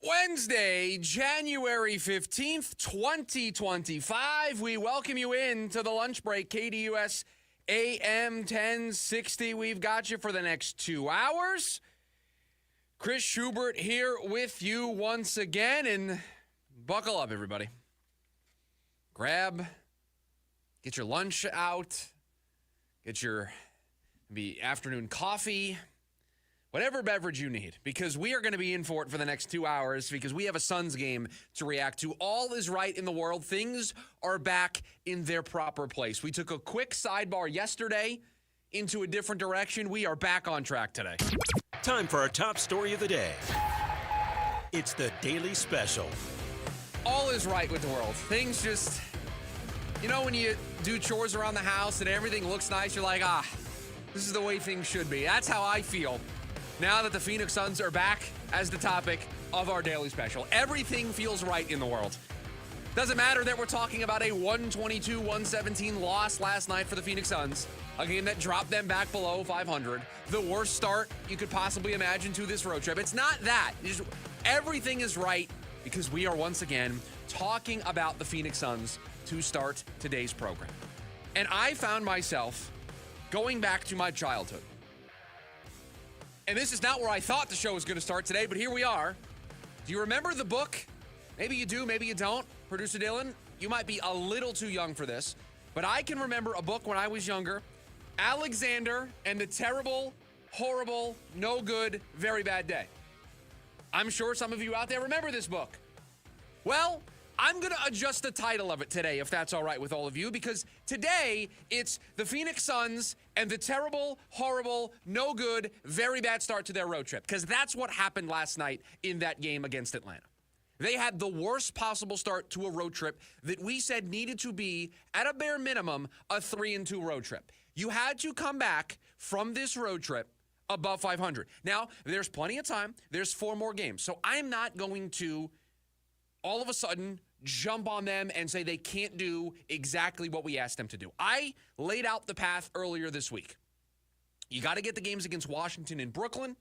Wednesday, January 15th, 2025. We welcome you in to the lunch break, KDUS AM 1060. We've got you for the next 2 hours. Chris Schubert here with you once again, and buckle up, everybody. Get your lunch out, get your maybe afternoon coffee, whatever beverage you need, because we are going to be in for it for the next 2 hours because we have a Suns game to react to. All is right in the world. Things are back in their proper place. We took a quick sidebar yesterday into a different direction. We are back on track today. Time for our top story of the day. It's the Daily Special. All is right with the world. Things just, when you do chores around the house and everything looks nice, you're like, this is the way things should be. That's how I feel now that the Phoenix Suns are back as the topic of our Daily Special. Everything feels right in the world. Doesn't matter that we're talking about a 122-117 loss last night for the Phoenix Suns, a game that dropped them back below 500. The worst start you could possibly imagine to this road trip. It's not that. Everything is right because we are once again talking about the Phoenix Suns to start today's program. And I found myself going back to my childhood. And this is not where I thought the show was going to start today, but here we are. Do you remember the book? Maybe you do, maybe you don't. Producer Dylan, you might be a little too young for this, but I can remember a book when I was younger, Alexander and the Terrible, Horrible, No Good, Very Bad Day. I'm sure some of you out there remember this book. Well, I'm going to adjust the title of it today, if that's all right with all of you, because today it's the Phoenix Suns and the terrible, horrible, no good, very bad start to their road trip, because that's what happened last night in that game against Atlanta. They had the worst possible start to a road trip that we said needed to be, at a bare minimum, a 3-2 road trip. You had to come back from this road trip above 500. Now, there's plenty of time. There's 4 more games. So I'm not going to all of a sudden jump on them and say they can't do exactly what we asked them to do. I laid out the path earlier this week. You got to get the games against Washington and Brooklyn,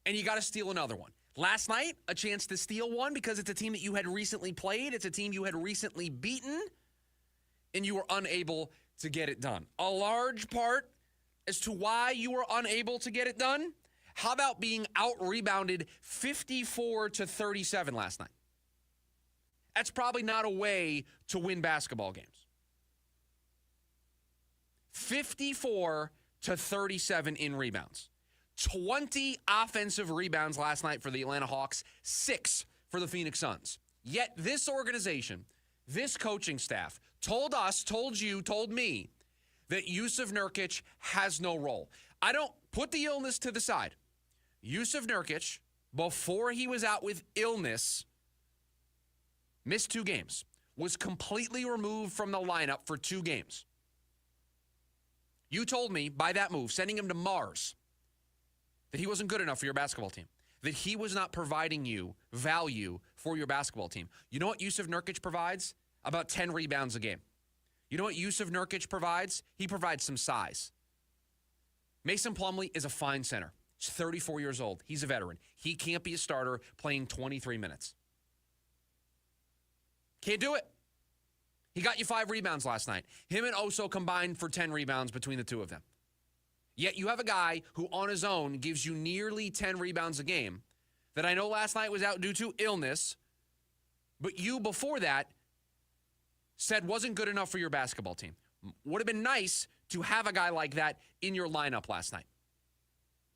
and you got to steal another one. Last night, a chance to steal one because it's a team that you had recently played. It's a team you had recently beaten, and you were unable to get it done. A large part as to why you were unable to get it done, how about being out-rebounded 54-37 last night? That's probably not a way to win basketball games. 54-37 in rebounds. 20 offensive rebounds last night for the Atlanta Hawks, 6 for the Phoenix Suns. Yet this organization, this coaching staff, told us, told you, told me that Jusuf Nurkic has no role. I don't put the illness to the side. Jusuf Nurkic, before he was out with illness, missed 2 games, was completely removed from the lineup for 2 games. You told me by that move, sending him to Mars, that he wasn't good enough for your basketball team, that he was not providing you value for your basketball team. You know what Jusuf Nurkic provides? About 10 rebounds a game. You know what Jusuf Nurkic provides? He provides some size. Mason Plumlee is a fine center. He's 34 years old. He's a veteran. He can't be a starter playing 23 minutes. Can't do it. He got you 5 rebounds last night. Him and Oso combined for 10 rebounds between the two of them. Yet you have a guy who on his own gives you nearly 10 rebounds a game that I know last night was out due to illness, but you before that said wasn't good enough for your basketball team. Would have been nice to have a guy like that in your lineup last night.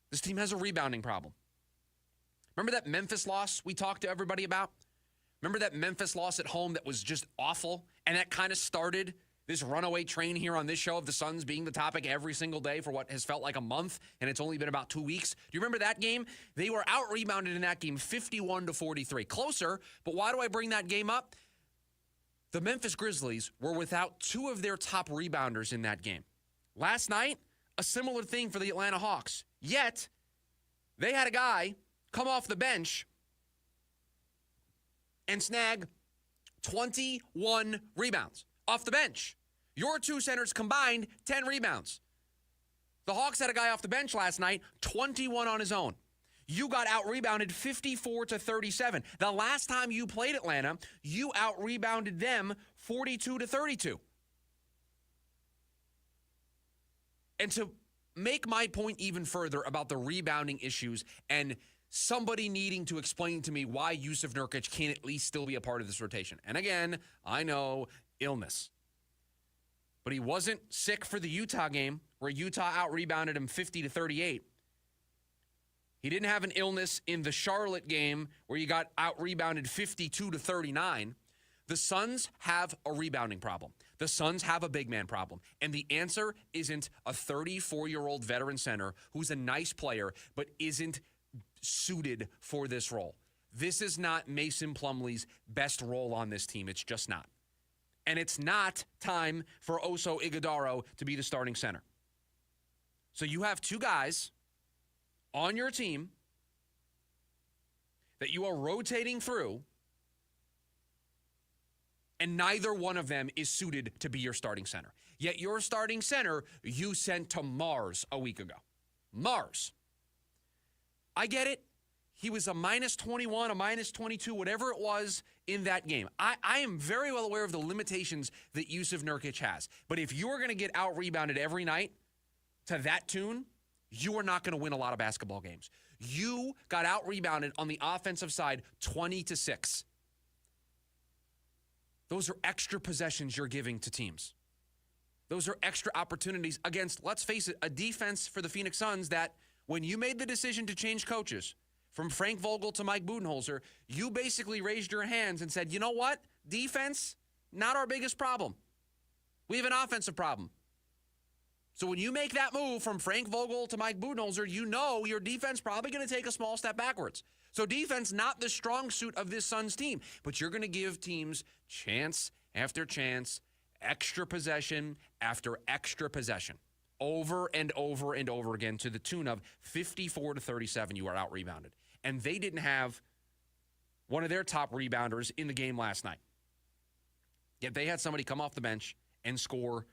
This team has a rebounding problem. Remember that Memphis loss we talked to everybody about? Remember that Memphis loss at home that was just awful? And that kind of started this runaway train here on this show of the Suns being the topic every single day for what has felt like a month, and it's only been about 2 weeks. Do you remember that game? They were out-rebounded in that game 51-43. Closer, but why do I bring that game up? The Memphis Grizzlies were without 2 of their top rebounders in that game. Last night, a similar thing for the Atlanta Hawks. Yet, they had a guy come off the bench and snag 21 rebounds off the bench. Your 2 centers combined, 10 rebounds. The Hawks had a guy off the bench last night, 21 on his own. You got out-rebounded 54-37. The last time you played Atlanta, you out-rebounded them 42-32. And to make my point even further about the rebounding issues and somebody needing to explain to me why Yusuf Nurkic can at least still be a part of this rotation. And again, I know illness. But he wasn't sick for the Utah game where Utah out-rebounded him 50-38. He didn't have an illness in the Charlotte game where you got out-rebounded 52-39. The Suns have a rebounding problem. The Suns have a big man problem. And the answer isn't a 34-year-old veteran center who's a nice player but isn't suited for this role. This is not Mason Plumlee's best role on this team. It's just not. And it's not time for Oso Ighodaro to be the starting center. So you have two guys on your team that you are rotating through, and neither one of them is suited to be your starting center. Yet your starting center you sent to Mars a week ago. Mars. I get it. He was a -21, a -22, whatever it was in that game. I am very well aware of the limitations that Yusuf Nurkic has. But if you're going to get out-rebounded every night to that tune, you are not going to win a lot of basketball games. You got out-rebounded on the offensive side 20-6. Those are extra possessions you're giving to teams. Those are extra opportunities against, let's face it, a defense for the Phoenix Suns that when you made the decision to change coaches from Frank Vogel to Mike Budenholzer, you basically raised your hands and said, you know what? Defense, not our biggest problem. We have an offensive problem. So when you make that move from Frank Vogel to Mike Budenholzer, you know your defense probably going to take a small step backwards. So defense, not the strong suit of this Suns team, but you're going to give teams chance after chance, extra possession after extra possession, over and over and over again to the tune of 54-37. You are out rebounded. And they didn't have one of their top rebounders in the game last night. Yet they had somebody come off the bench and score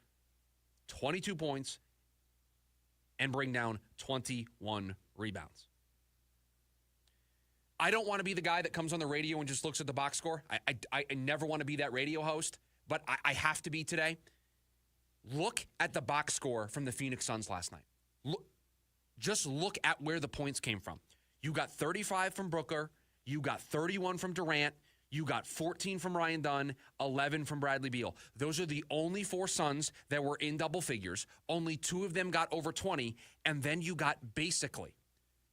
22 points and bring down 21 rebounds. I don't want to be the guy that comes on the radio and just looks at the box score. I never want to be that radio host, but I have to be today. Look at the box score from the Phoenix Suns last night. Just look at where the points came from. You got 35 from Booker. You got 31 from Durant. You got 14 from Ryan Dunn, 11 from Bradley Beal. Those are the only four Suns that were in double figures. Only two of them got over 20, and then you got basically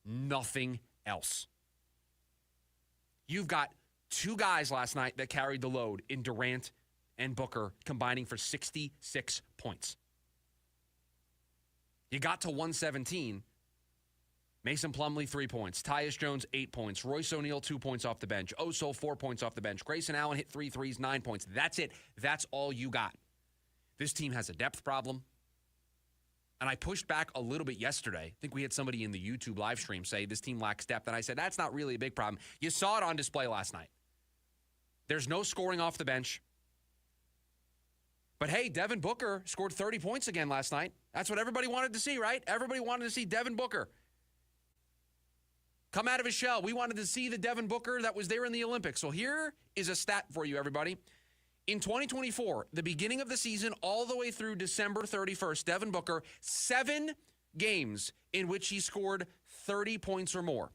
nothing else. You've got two guys last night that carried the load in Durant and Booker, combining for 66 points. You got to 117. Mason Plumlee, 3 points. Tyus Jones, 8 points. Royce O'Neal, 2 points off the bench. Oso, 4 points off the bench. Grayson Allen hit 3 threes, 9 points. That's it. That's all you got. This team has a depth problem. And I pushed back a little bit yesterday. I think we had somebody in the YouTube live stream say this team lacks depth. And I said, that's not really a big problem. You saw it on display last night. There's no scoring off the bench. But hey, Devin Booker scored 30 points again last night. That's what everybody wanted to see, right? Everybody wanted to see Devin Booker come out of his shell. We wanted to see the Devin Booker that was there in the Olympics. So here is a stat for you, everybody. In 2024, the beginning of the season all the way through December 31st, Devin Booker, 7 games in which he scored 30 points or more.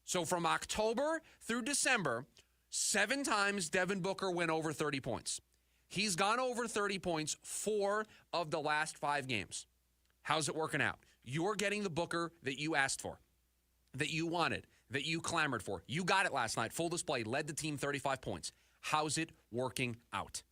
So from October through December, 7 times Devin Booker went over 30 points. He's gone over 30 points 4 of the last 5 games. How's it working out? You're getting the Booker that you asked for, that you wanted, that you clamored for. You got it last night. Full display, led the team 35 points. How's it working out?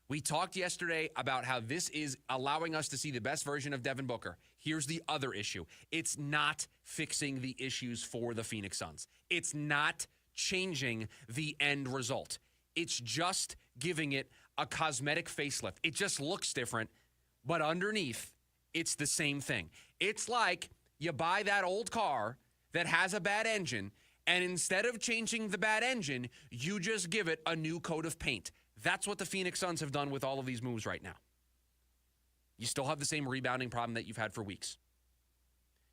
We talked yesterday about how this is allowing us to see the best version of Devin Booker. Here's the other issue. It's not fixing the issues for the Phoenix Suns. It's not changing the end result. It's just giving it a cosmetic facelift. It just looks different, but underneath, it's the same thing. It's like you buy that old car that has a bad engine, and instead of changing the bad engine, you just give it a new coat of paint. That's what the Phoenix Suns have done with all of these moves right now. You still have the same rebounding problem that you've had for weeks.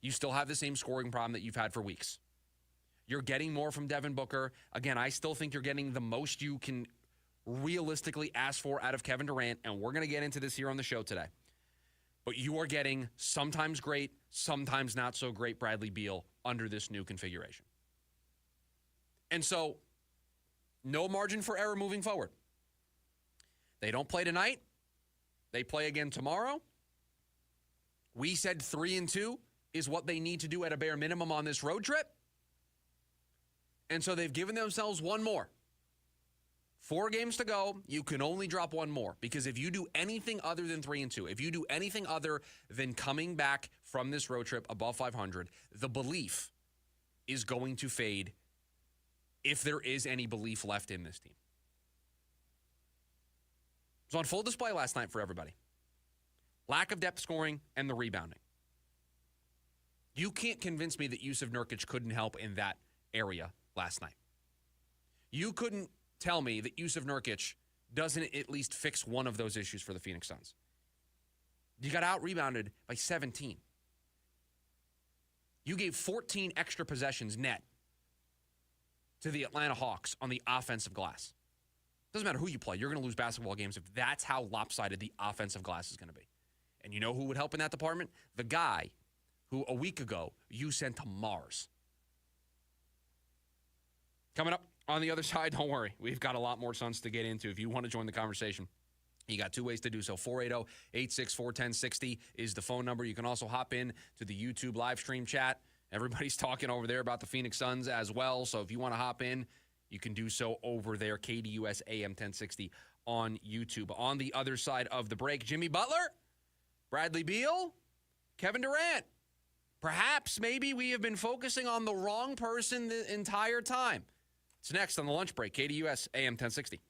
You still have the same scoring problem that you've had for weeks. You're getting more from Devin Booker. Again, I still think you're getting the most you can realistically ask for out of Kevin Durant, and we're going to get into this here on the show today. But you are getting sometimes great, sometimes not so great Bradley Beal under this new configuration. And so, no margin for error moving forward. They don't play tonight. They play again tomorrow. We said 3-2 is what they need to do at a bare minimum on this road trip. And so they've given themselves one more. 4 games to go. You can only drop one more, because if you do anything other than 3-2, if you do anything other than coming back from this road trip above 500, the belief is going to fade, if there is any belief left in this team. It was on full display last night for everybody. Lack of depth scoring and the rebounding. You can't convince me that Yusuf Nurkic couldn't help in that area last night. You couldn't tell me that Yusuf Nurkic doesn't at least fix one of those issues for the Phoenix Suns. You got out-rebounded by 17. You gave 14 extra possessions net to the Atlanta Hawks on the offensive glass. Doesn't matter who you play. You're going to lose basketball games if that's how lopsided the offensive glass is going to be. And you know who would help in that department? The guy who a week ago you sent to Mars. Coming up on the other side, don't worry. We've got a lot more Suns to get into. If you want to join the conversation, you got 2 ways to do so. 480-864-1060 is the phone number. You can also hop in to the YouTube live stream chat. Everybody's talking over there about the Phoenix Suns as well. So if you want to hop in, you can do so over there. KDUS AM 1060 on YouTube. On the other side of the break, Jimmy Butler, Bradley Beal, Kevin Durant. Perhaps, maybe we have been focusing on the wrong person the entire time. It's next on the lunch break, KDUS AM 1060.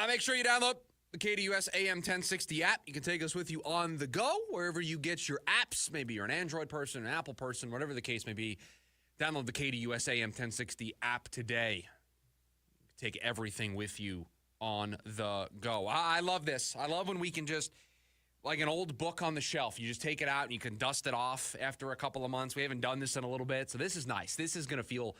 Make sure you download the KDUS AM 1060 app. You can take us with you on the go, wherever you get your apps. Maybe you're an Android person, an Apple person, whatever the case may be. Download the KDUS AM 1060 app today. Take everything with you on the go. I love this. I love when we can just like an old book on the shelf. You just take it out and you can dust it off after a couple of months. We haven't done this in a little bit, so this is nice. This is gonna feel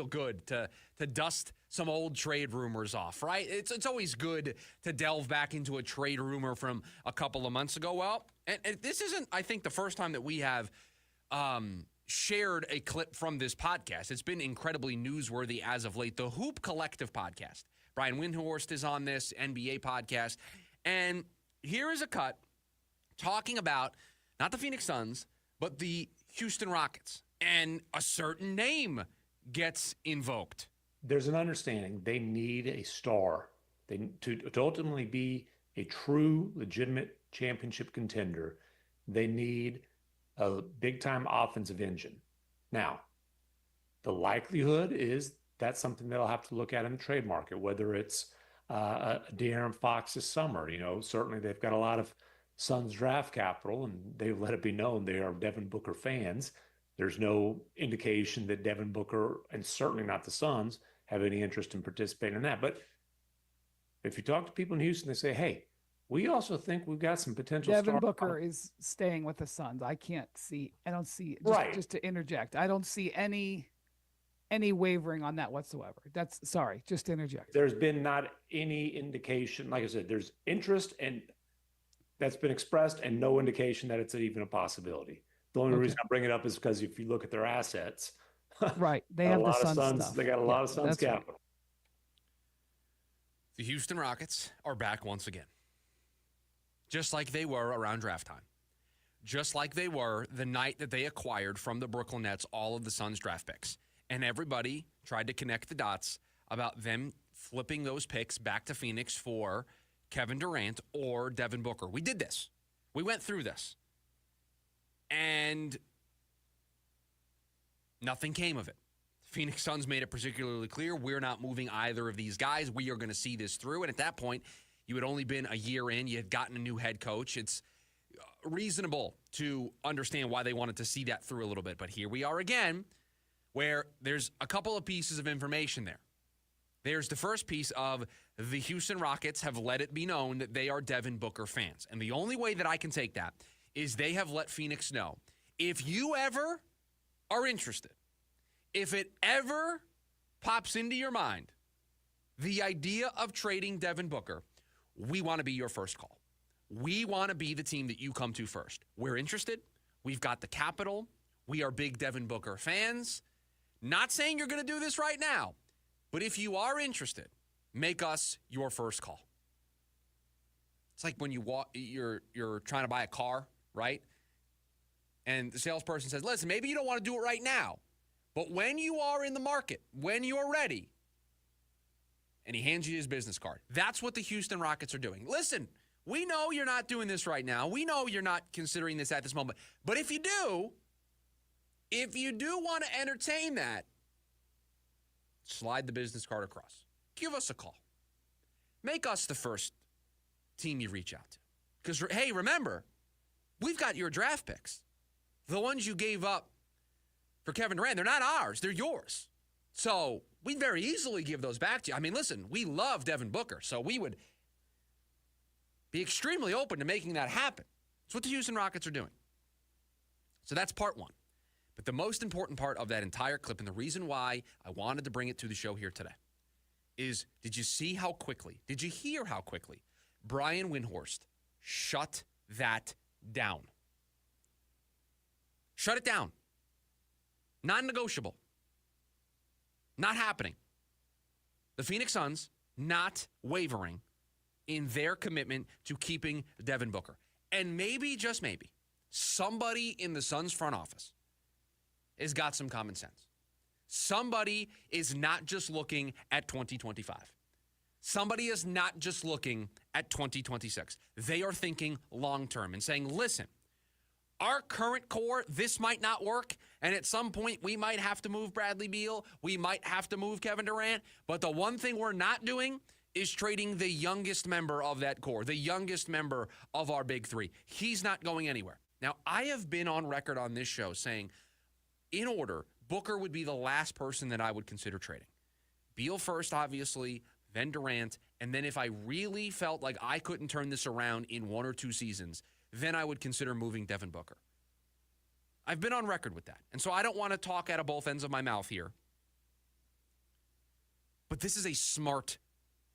good to dust some old trade rumors off, right? It's always good to delve back into a trade rumor from a couple of months ago. Well, and this isn't, I think, the first time that we have shared a clip from this podcast. It's been incredibly newsworthy as of late. The Hoop Collective podcast. Brian Windhorst is on this NBA podcast, and here is a cut talking about not the Phoenix Suns, but the Houston Rockets. And a certain name gets invoked. There's an understanding they need a star. To ultimately be a true, legitimate championship contender, they need a big-time offensive engine. Now, the likelihood is that's something they'll have to look at in the trade market, whether it's De'Aaron Fox this summer. Certainly they've got a lot of Suns draft capital, and they've let it be known they are Devin Booker fans. There's no indication that Devin Booker, and certainly not the Suns, have any interest in participating in that. But if you talk to people in Houston, they say, hey, we also think we've got some potential. Devin Booker is staying with the Suns. I don't see, just to interject, I don't see any wavering on that whatsoever. Just to interject. There's been not any indication. Like I said, there's interest, and that's been expressed, and no indication that it's even a possibility. The only reason I bring it up is because if you look at their assets, right, they have the Suns stuff. They got a lot of Suns capital. Right. The Houston Rockets are back once again, just like they were around draft time, just like they were the night that they acquired from the Brooklyn Nets all of the Suns draft picks. And everybody tried to connect the dots about them flipping those picks back to Phoenix for Kevin Durant or Devin Booker. We did this. We went through this. And nothing came of it. Phoenix Suns made it particularly clear, we're not moving either of these guys. We are going to see this through. And at that point, you had only been a year in. You had gotten a new head coach. It's reasonable to understand why they wanted to see that through a little bit. But here we are again, where there's a couple of pieces of information there. There's the first piece of the Houston Rockets have let it be known that they are Devin Booker fans. And the only way that I can take that is they have let Phoenix know, if you ever are interested, if it ever pops into your mind, the idea of trading Devin Booker, we want to be your first call. We want to be the team that you come to first. We're interested. We've got the capital. We are big Devin Booker fans. Not saying you're going to do this right now, but if you are interested, make us your first call. It's like when you're trying to buy a car, right? And the salesperson says, listen, maybe you don't want to do it right now, but when you are in the market, when you're ready, and he hands you his business card. That's what the Houston Rockets are doing. Listen, we know you're not doing this right now. We know you're not considering this at this moment. But if you do want to entertain that, slide the business card across. Give us a call. Make us the first team you reach out to. Because, hey, remember, we've got your draft picks. The ones you gave up for Kevin Durant, they're not ours. They're yours. So we'd very easily give those back to you. I mean, listen, we love Devin Booker, so we would be extremely open to making that happen. That's what the Houston Rockets are doing. So that's part one. But the most important part of that entire clip, and the reason why I wanted to bring it to the show here today, is did you hear how quickly Brian Windhorst shut that down? Shut it down. Non-negotiable. Not happening. The Phoenix Suns not wavering in their commitment to keeping Devin Booker. And maybe, just maybe, somebody in the Suns front office has got some common sense. Somebody is not just looking at 2025. Somebody is not just looking at 2026. They are thinking long-term and saying, listen, our current core, this might not work, and at some point we might have to move Bradley Beal, we might have to move Kevin Durant, but the one thing we're not doing is trading the youngest member of that core, the youngest member of our big three. He's not going anywhere. Now, I have been on record on this show saying, in order, Booker would be the last person that I would consider trading. Beal first, obviously, then Durant, and then if I really felt like I couldn't turn this around in 1 or 2 seasons, then I would consider moving Devin Booker. I've been on record with that. And so I don't want to talk out of both ends of my mouth here. But this is a smart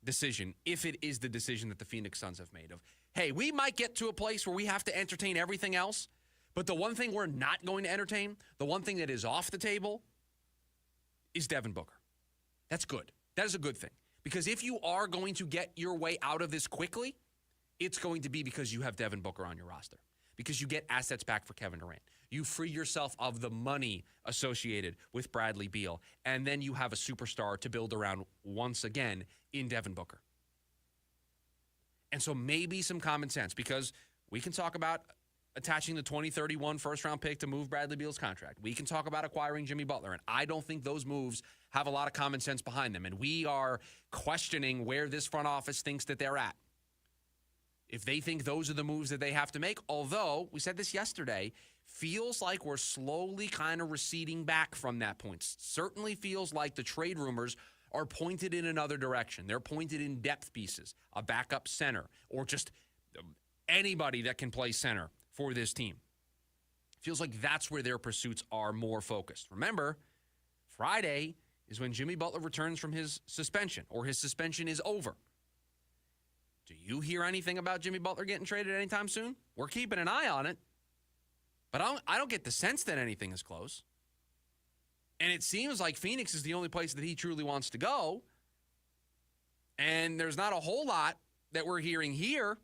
decision, if it is the decision that the Phoenix Suns have made of, hey, we might get to a place where we have to entertain everything else, but the one thing we're not going to entertain, the one thing that is off the table, is Devin Booker. That's good. That is a good thing. Because if you are going to get your way out of this quickly, it's going to be because you have Devin Booker on your roster. Because you get assets back for Kevin Durant. You free yourself of the money associated with Bradley Beal. And then you have a superstar to build around once again in Devin Booker. And so maybe some common sense, because we can talk about attaching the 2031 first-round pick to move Bradley Beal's contract. We can talk about acquiring Jimmy Butler, and I don't think those moves have a lot of common sense behind them. And we are questioning where this front office thinks that they're at. If they think those are the moves that they have to make, although, we said this yesterday, feels like we're slowly kind of receding back from that point. Certainly feels like the trade rumors are pointed in another direction. They're pointed in depth pieces, a backup center, or just anybody that can play center for this team. Feels like that's where their pursuits are more focused. Remember, Friday is when Jimmy Butler returns from his suspension, or his suspension is over. Do you hear anything about Jimmy Butler getting traded anytime soon? We're keeping an eye on it. But I don't get the sense that anything is close. And it seems like Phoenix is the only place that he truly wants to go. And there's not a whole lot that we're hearing here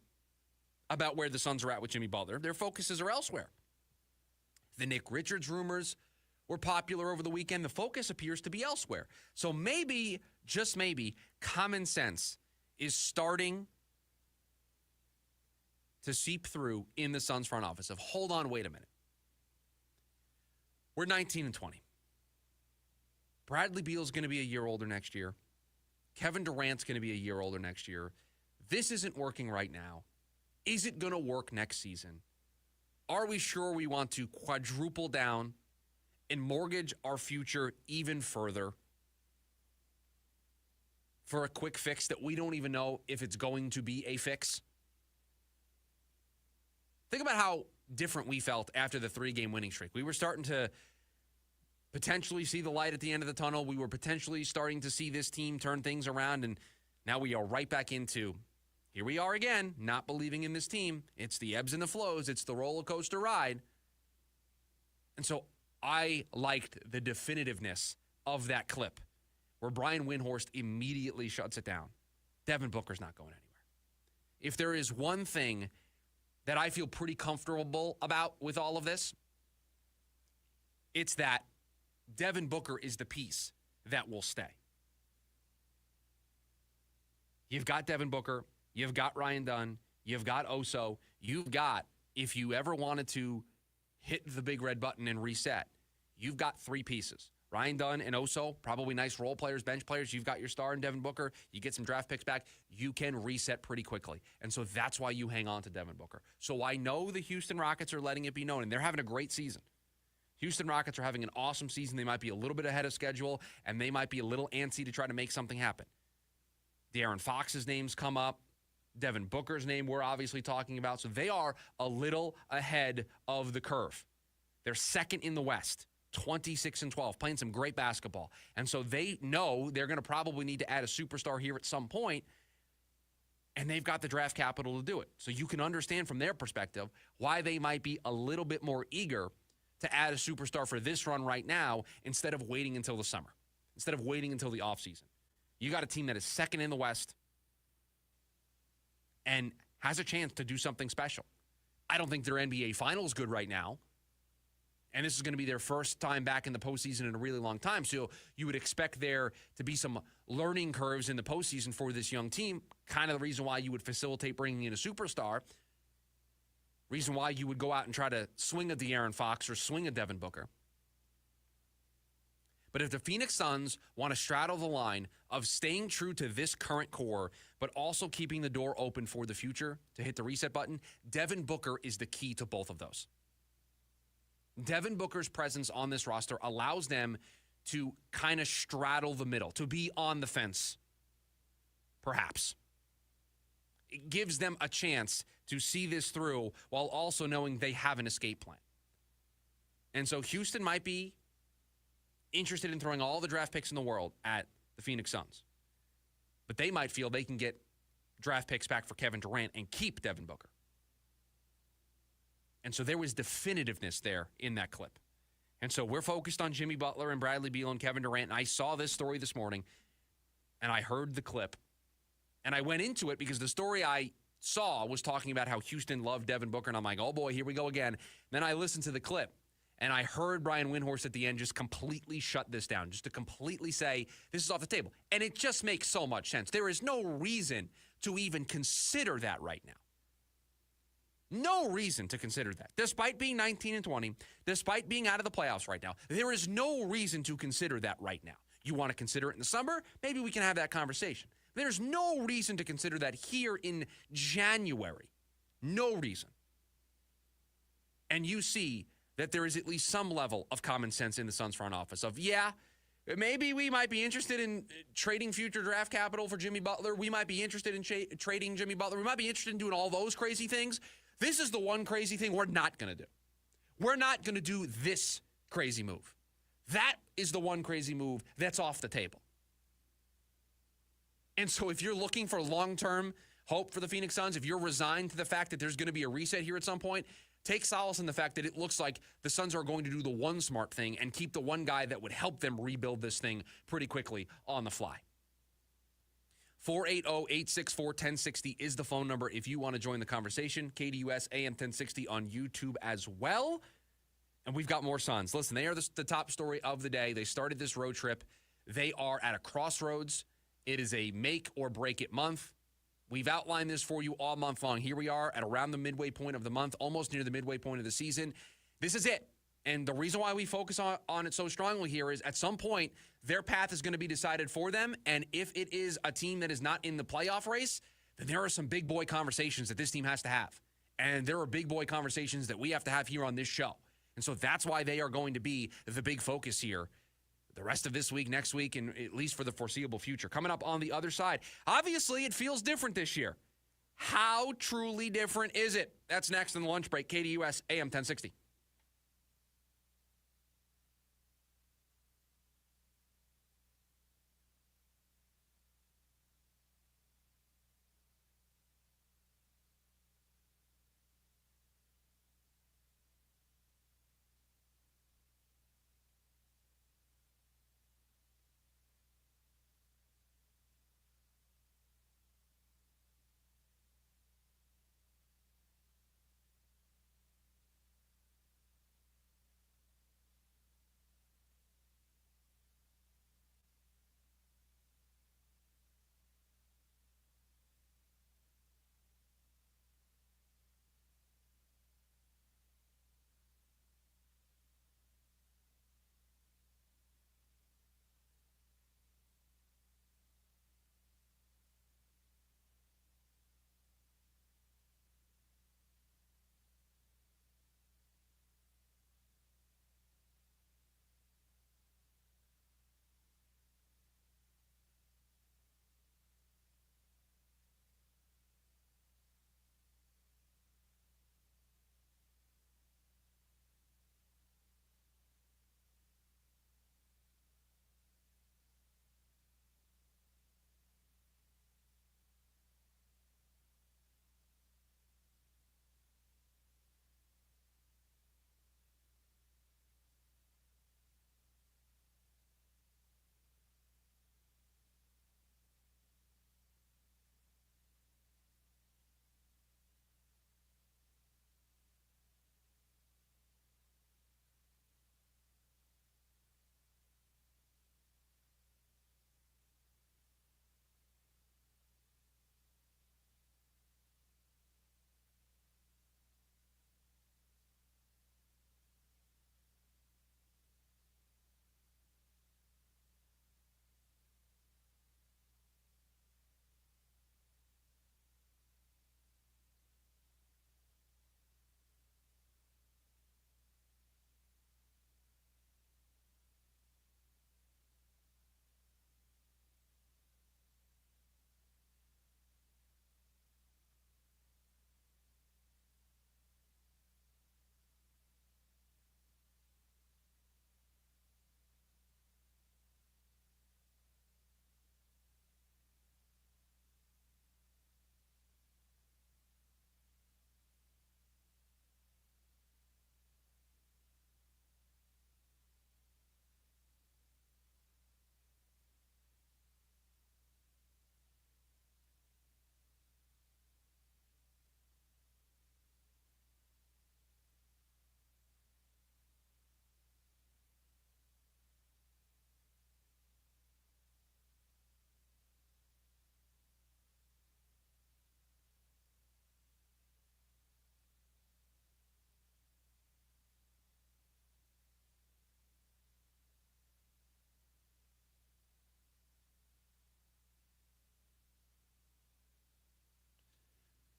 about where the Suns are at with Jimmy Butler. Their focuses are elsewhere. The Nick Richards rumors were popular over the weekend. The focus appears to be elsewhere. So maybe, just maybe, common sense is starting to seep through in the Suns front office of, hold on, wait a minute. We're 19 and 20. Bradley Beal's going to be a year older next year. Kevin Durant's going to be a year older next year. This isn't working right now. Is it going to work next season? Are we sure we want to quadruple down and mortgage our future even further for a quick fix that we don't even know if it's going to be a fix? Think about how different we felt after the 3-game winning streak. We were starting to potentially see the light at the end of the tunnel. We were potentially starting to see this team turn things around, and now we are right back into, here we are again, not believing in this team. It's the ebbs and the flows. It's the roller coaster ride. And so I liked the definitiveness of that clip where Brian Windhorst immediately shuts it down. Devin Booker's not going anywhere. If there is one thing that I feel pretty comfortable about with all of this, it's that Devin Booker is the piece that will stay. You've got Devin Booker, you've got Ryan Dunn, you've got Oso, you've got, if you ever wanted to hit the big red button and reset, you've got 3 pieces. Ryan Dunn and Oso, probably nice role players, bench players. You've got your star in Devin Booker. You get some draft picks back. You can reset pretty quickly. And so that's why you hang on to Devin Booker. So I know the Houston Rockets are letting it be known, and they're having a great season. Houston Rockets are having an awesome season. They might be a little bit ahead of schedule, and they might be a little antsy to try to make something happen. De'Aaron Fox's name's come up. Devin Booker's name we're obviously talking about. So they are a little ahead of the curve. They're second in the West. 26 and 12, playing some great basketball. And so they know they're going to probably need to add a superstar here at some point, and they've got the draft capital to do it. So you can understand from their perspective why they might be a little bit more eager to add a superstar for this run right now instead of waiting until the summer, instead of waiting until the offseason. You got a team that is second in the West and has a chance to do something special. I don't think their NBA Finals good right now. And this is going to be their first time back in the postseason in a really long time. So you would expect there to be some learning curves in the postseason for this young team. Kind of the reason why you would facilitate bringing in a superstar. Reason why you would go out and try to swing a De'Aaron Fox or swing a Devin Booker. But if the Phoenix Suns want to straddle the line of staying true to this current core, but also keeping the door open for the future to hit the reset button, Devin Booker is the key to both of those. Devin Booker's presence on this roster allows them to kind of straddle the middle, to be on the fence, perhaps. it gives them a chance to see this through while also knowing they have an escape plan. And so Houston might be interested in throwing all the draft picks in the world at the Phoenix Suns. But they might feel they can get draft picks back for Kevin Durant and keep Devin Booker. And so there was definitiveness there in that clip. And so we're focused on Jimmy Butler and Bradley Beal and Kevin Durant. And I saw this story this morning, and I heard the clip. And I went into it because the story I saw was talking about how Houston loved Devin Booker. And I'm like, oh, boy, here we go again. Then I listened to the clip. And I heard Brian Windhorst at the end just completely shut this down, just to completely say, this is off the table. And it just makes so much sense. There is no reason to even consider that right now. No reason to consider that. Despite being 19 and 20, despite being out of the playoffs right now, there is no reason to consider that right now. You want to consider it in the summer? Maybe we can have that conversation. There's no reason to consider that here in January. No reason. And you see that there is at least some level of common sense in the Suns front office of, yeah, maybe we might be interested in trading future draft capital for Jimmy Butler. We might be interested in trading Jimmy Butler. We might be interested in doing all those crazy things. This is the one crazy thing we're not going to do. We're not going to do this crazy move. That is the one crazy move that's off the table. And so if you're looking for long-term hope for the Phoenix Suns, if you're resigned to the fact that there's going to be a reset here at some point, take solace in the fact that it looks like the Suns are going to do the one smart thing and keep the one guy that would help them rebuild this thing pretty quickly on the fly. 480-864-1060 is the phone number if you want to join the conversation. KDUS AM 1060 on YouTube as well. And we've got more Suns. Listen, they are the top story of the day. They started this road trip. They are at a crossroads. It is a make or break it month. We've outlined this for you all month long. Here we are at around the midway point of the month, almost near the midway point of the season. This is it. And the reason why we focus on it so strongly here is at some point, their path is going to be decided for them. And if it is a team that is not in the playoff race, then there are some big boy conversations that this team has to have. And there are big boy conversations that we have to have here on this show. And so that's why they are going to be the big focus here the rest of this week, next week, and at least for the foreseeable future. Coming up on the other side, obviously it feels different this year. How truly different is it? That's next in the lunch break. KDUS AM 1060.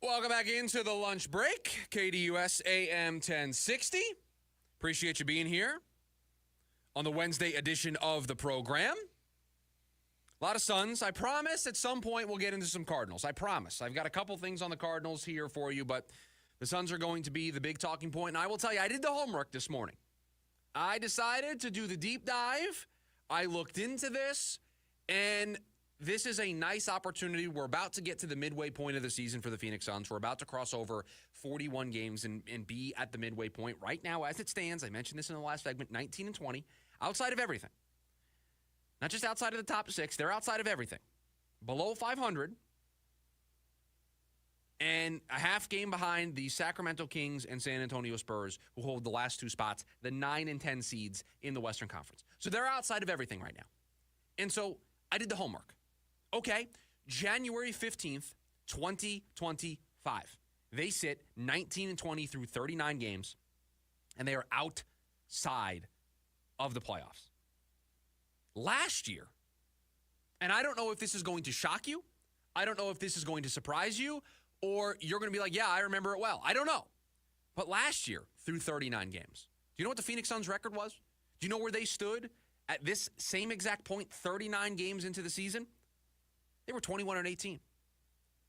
Welcome back into the lunch break. KDUS AM 1060. Appreciate you being here on the Wednesday edition of the program. A lot of Suns. I promise at some point we'll get into some Cardinals. I promise. I've got a couple things on the Cardinals here for you, but the Suns are going to be the big talking point. And I will tell you, I did the homework this morning. I decided to do the deep dive. I looked into this, and this is a nice opportunity. We're about to get to the midway point of the season for the Phoenix Suns. We're about to cross over 41 games and be at the midway point. Right now, as it stands, I mentioned this in the last segment, 19-20, outside of everything. Not just outside of the top 6, they're outside of everything. Below 500, and a half game behind the Sacramento Kings and San Antonio Spurs, who hold the last 2 spots, the 9 and 10 seeds in the Western Conference. So they're outside of everything right now. And so I did the homework. Okay, January 15th, 2025. They sit 19-20 through 39 games, and they are outside of the playoffs. Last year, and I don't know if this is going to shock you, I don't know if this is going to surprise you, or you're going to be like, yeah, I remember it well. I don't know. But last year, through 39 games, do you know what the Phoenix Suns record was? Do you know where they stood at this same exact point, 39 games into the season? They were 21-18.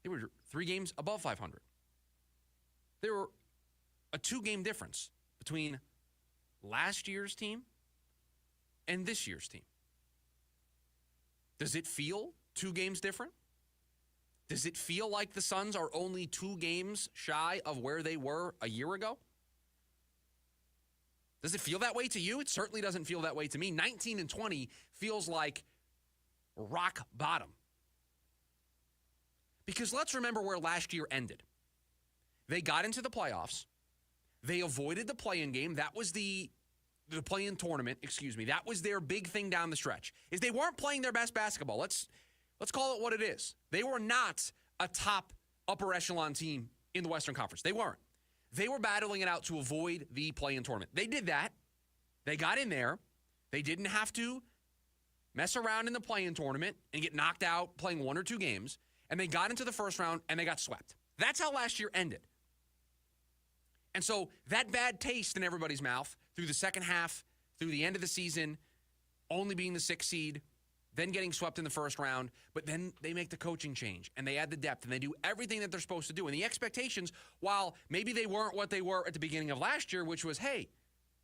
They were 3 games above 500. There were a 2-game difference between last year's team and this year's team. Does it feel 2 games different? Does it feel like the Suns are only 2 games shy of where they were a year ago? Does it feel that way to you? It certainly doesn't feel that way to me. 19-20 feels like rock bottom. Because let's remember where last year ended. They got into the playoffs. They avoided the play-in game. That was the play-in tournament, That was their big thing down the stretch, is they weren't playing their best basketball. Let's call it what it is. They were not a top upper echelon team in the Western Conference. They weren't. They were battling it out to avoid the play-in tournament. They did that. They got in there. They didn't have to mess around in the play-in tournament and get knocked out playing 1 or 2 games. And they got into the first round, and they got swept. That's how last year ended. And so that bad taste in everybody's mouth through the second half, through the end of the season, only being the 6th seed, then getting swept in the first round, but then they make the coaching change, and they add the depth, and they do everything that they're supposed to do. And the expectations, while maybe they weren't what they were at the beginning of last year, which was, hey,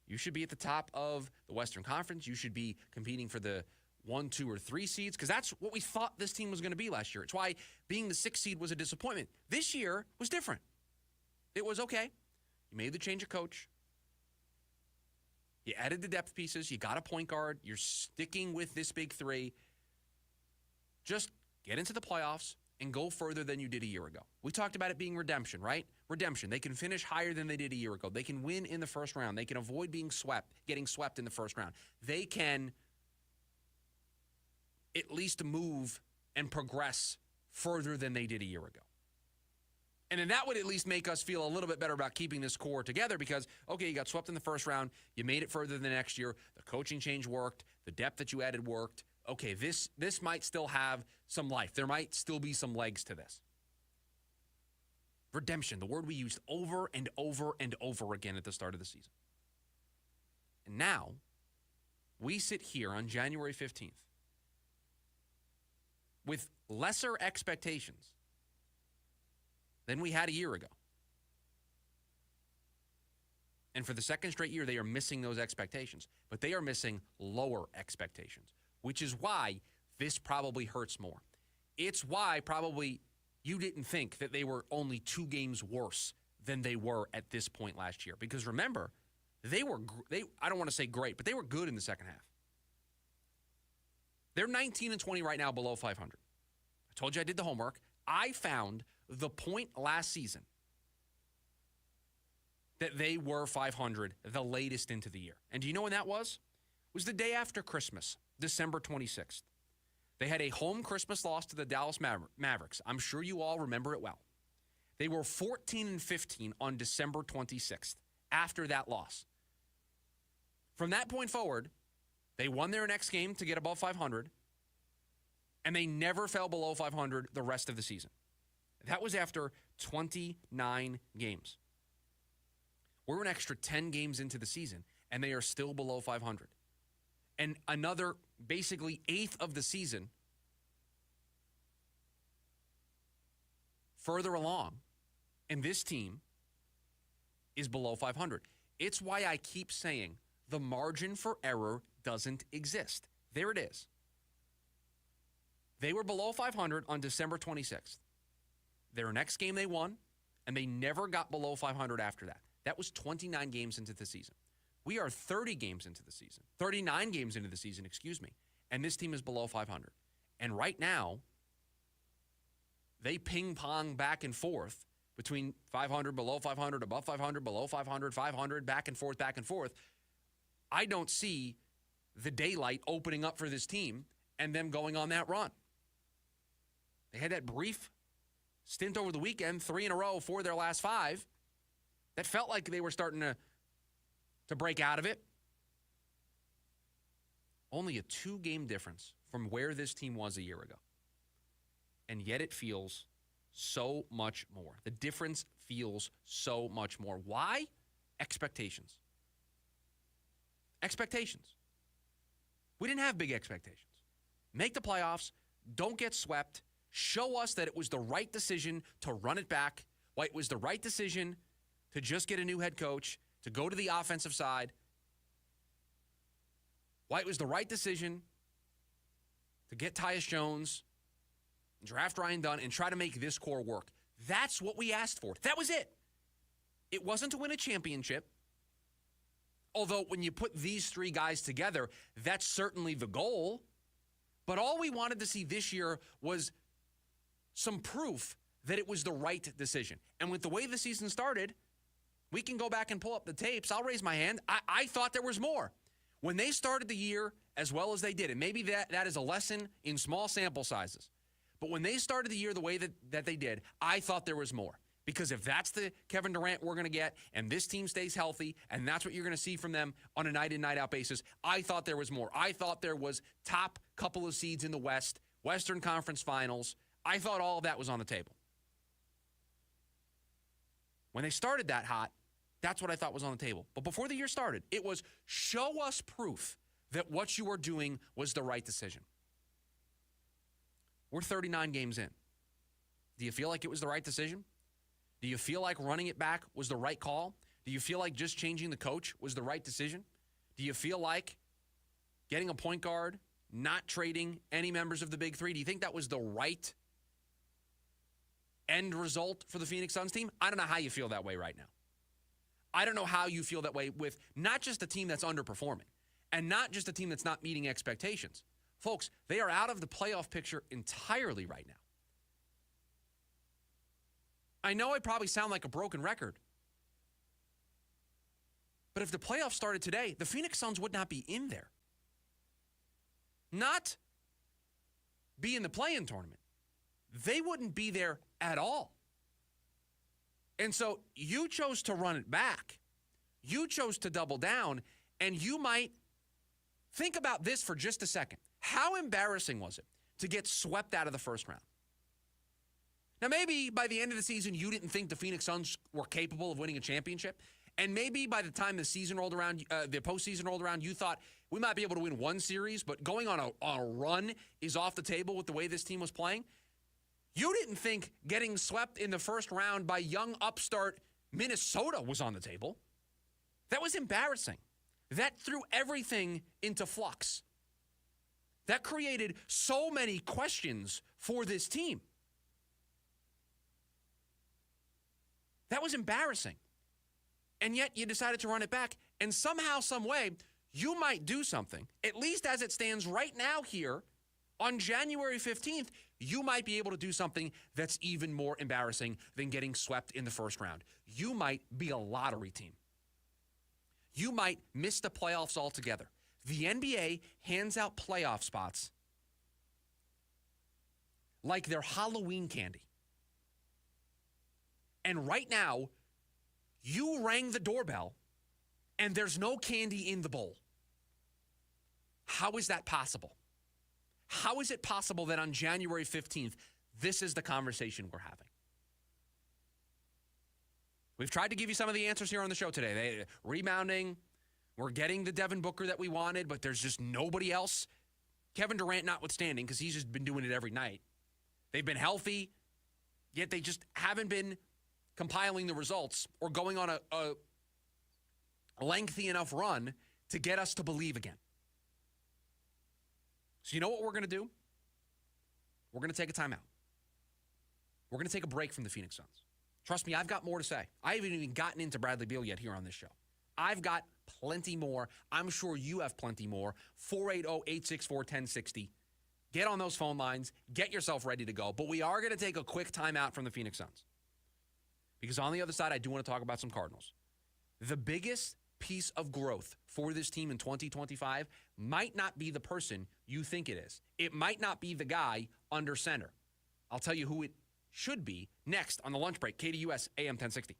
you should be at the top of the Western Conference. You should be competing for the 1, 2, or 3 seeds, because that's what we thought this team was going to be last year. It's why being the 6th seed was a disappointment. This year was different. It was okay. You made the change of coach. You added the depth pieces. You got a point guard. You're sticking with this big 3. Just get into the playoffs and go further than you did a year ago. We talked about it being redemption, right? Redemption. They can finish higher than they did a year ago. They can win in the first round. They can avoid being getting swept in the first round. They can at least move and progress further than they did a year ago. And then that would at least make us feel a little bit better about keeping this core together because, okay, you got swept in the first round. You made it further the next year. The coaching change worked. The depth that you added worked. Okay, this might still have some life. There might still be some legs to this. Redemption, the word we used over and over and over again at the start of the season. And now, we sit here on January 15th with lesser expectations than we had a year ago. And for the second straight year, they are missing those expectations. But they are missing lower expectations, which is why this probably hurts more. It's why probably you didn't think that they were only 2 games worse than they were at this point last year. Because remember, they I don't want to say great, but they were good in the second half. They're 19-20 right now, below 500. I told you I did the homework. I found the point last season that they were 500, the latest into the year. And do you know when that was? It was the day after Christmas, December 26th. They had a home Christmas loss to the Dallas Mavericks. I'm sure you all remember it well. They were 14-15 on December 26th after that loss. From that point forward, they won their next game to get above 500, and they never fell below 500 the rest of the season. That was after 29 games. We're an extra 10 games into the season, and they are still below 500. And another, basically, eighth of the season further along, and this team is below 500. It's why I keep saying the margin for error doesn't exist. There it is. They were below 500 on December 26th. Their next game they won, and they never got below 500 after that. That was 29 games into the season. We are 30 games into the season, 39 games into the season, excuse me, and this team is below 500. And right now, they ping pong back and forth between 500, below 500, above 500, below 500, 500, back and forth, back and forth. I don't see the daylight opening up for this team and them going on that run. They had that brief stint over the weekend, 3 in a row, 4 of their last 5. That felt like they were starting to break out of it. Only a 2-game difference from where this team was a year ago. And yet it feels so much more. The difference feels so much more. Why? Expectations. Expectations. We didn't have big expectations. Make the playoffs. Don't get swept. Show us that it was the right decision to run it back. Why it was the right decision to just get a new head coach, to go to the offensive side. Why it was the right decision to get Tyus Jones, draft Ryan Dunn, and try to make this core work. That's what we asked for. That was it. It wasn't to win a championship. Although when you put these 3 guys together, that's certainly the goal. But all we wanted to see this year was some proof that it was the right decision. And with the way the season started, we can go back and pull up the tapes. I'll raise my hand. I thought there was more. When they started the year as well as they did, and maybe that is a lesson in small sample sizes, but when they started the year the way that they did, I thought there was more. Because if that's the Kevin Durant we're going to get, and this team stays healthy, and that's what you're going to see from them on a night-in, night-out basis, I thought there was more. I thought there was top couple of seeds in the West, Western Conference Finals. I thought all of that was on the table. When they started that hot, that's what I thought was on the table. But before the year started, it was show us proof that what you were doing was the right decision. We're 39 games in. Do you feel like it was the right decision? Do you feel like running it back was the right call? Do you feel like just changing the coach was the right decision? Do you feel like getting a point guard, not trading any members of the Big Three, do you think that was the right end result for the Phoenix Suns team? I don't know how you feel that way right now. I don't know how you feel that way with not just a team that's underperforming and not just a team that's not meeting expectations. Folks, they are out of the playoff picture entirely right now. I know I probably sound like a broken record, but if the playoffs started today, the Phoenix Suns would not be in there. Not be in the play-in tournament. They wouldn't be there at all. And so you chose to run it back. You chose to double down, and you might think about this for just a second. How embarrassing was it to get swept out of the first round? Now, maybe by the end of the season, you didn't think the Phoenix Suns were capable of winning a championship. And maybe by the time the season rolled around, the postseason rolled around, you thought we might be able to win one series, but going on a run is off the table with the way this team was playing. You didn't think getting swept in the first round by young upstart Minnesota was on the table. That was embarrassing. That threw everything into flux. That created so many questions for this team. That was embarrassing. And yet you decided to run it back. And somehow, some way, you might do something. At least as it stands right now here, on January 15th, you might be able to do something that's even more embarrassing than getting swept in the first round. You might be a lottery team. You might miss the playoffs altogether. The NBA hands out playoff spots like they're Halloween candy. And right now, you rang the doorbell and there's no candy in the bowl. How is that possible? How is it possible that on January 15th, this is the conversation we're having? We've tried to give you some of the answers here on the show today. Rebounding, we're getting the Devin Booker that we wanted, but there's just nobody else. Kevin Durant notwithstanding, because he's just been doing it every night. They've been healthy, yet they just haven't been compiling the results or going on a lengthy enough run to get us to believe again. So you know what we're going to do? We're going to take a timeout. We're going to take a break from the Phoenix Suns. Trust me, I've got more to say. I haven't even gotten into Bradley Beal yet here on this show. I've got plenty more. I'm sure you have plenty more. 480-864-1060. Get on those phone lines. Get yourself ready to go. But we are going to take a quick timeout from the Phoenix Suns. Because on the other side, I do want to talk about some Cardinals. The biggest piece of growth for this team in 2025 might not be the person you think it is. It might not be the guy under center. I'll tell you who it should be next on the lunch break. KDUS AM 1060.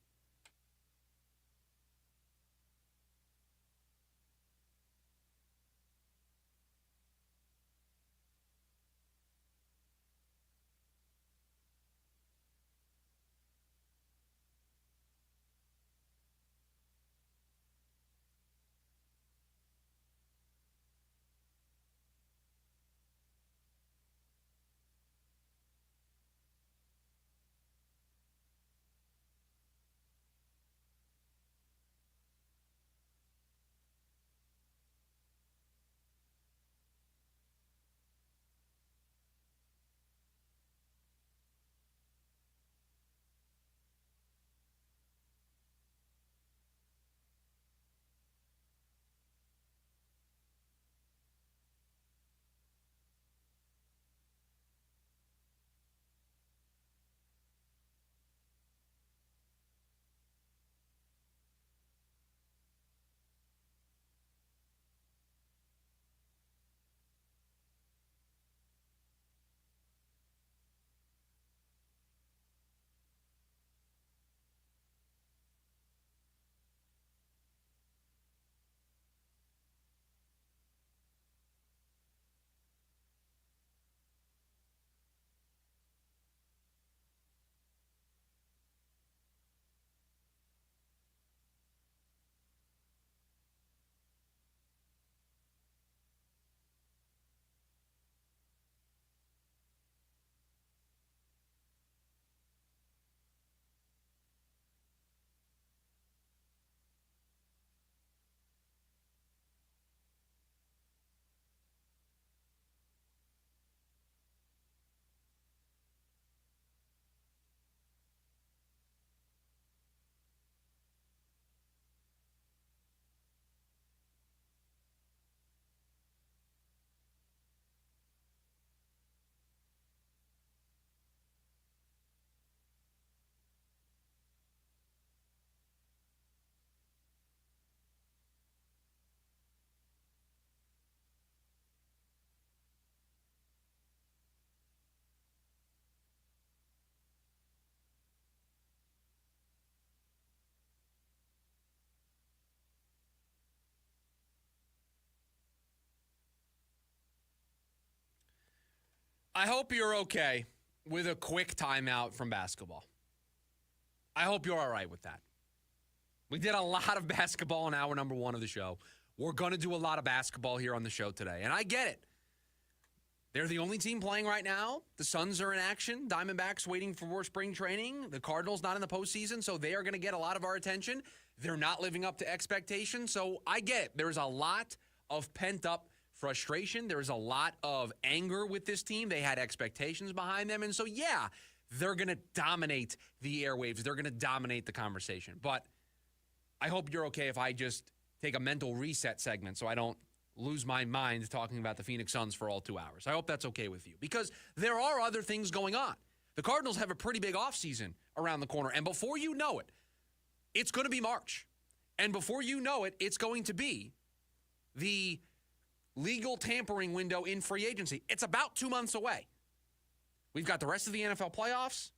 I hope you're okay with a quick timeout from basketball. I hope you're all right with that. We did a lot of basketball in hour number one of the show. We're going to do a lot of basketball here on the show today, and I get it. They're the only team playing right now. The Suns are in action. Diamondbacks waiting for spring training. The Cardinals not in the postseason, so they are going to get a lot of our attention. They're not living up to expectations, so I get it. There's a lot of pent-up frustration. There's a lot of anger with this team. They had expectations behind them, and so, yeah, they're going to dominate the airwaves. They're going to dominate the conversation. But I hope you're okay if I just take a mental reset segment so I don't lose my mind talking about the Phoenix Suns for all 2 hours. I hope that's okay with you because there are other things going on. The Cardinals have a pretty big offseason around the corner, and before you know it, it's going to be March. And before you know it, it's going to be the legal tampering window in free agency. It's about 2 months away. We've got the rest of the NFL playoffs.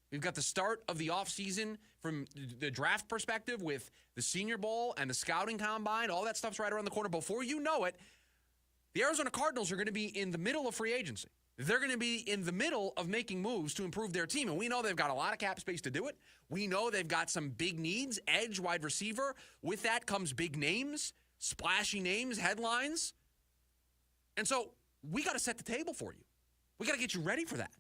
We've got the start of the offseason from the draft perspective with the Senior Bowl and the scouting combine. All that stuff's right around the corner. Before you know it, the Arizona Cardinals are going to be in the middle of free agency. they're going to be in the middle of making moves to improve their team. And we know they've got a lot of cap space to do it. We know they've got some big needs, edge, wide receiver. With that comes big names, splashy names, headlines. And so we got to set the table for you. We got to get you ready for that.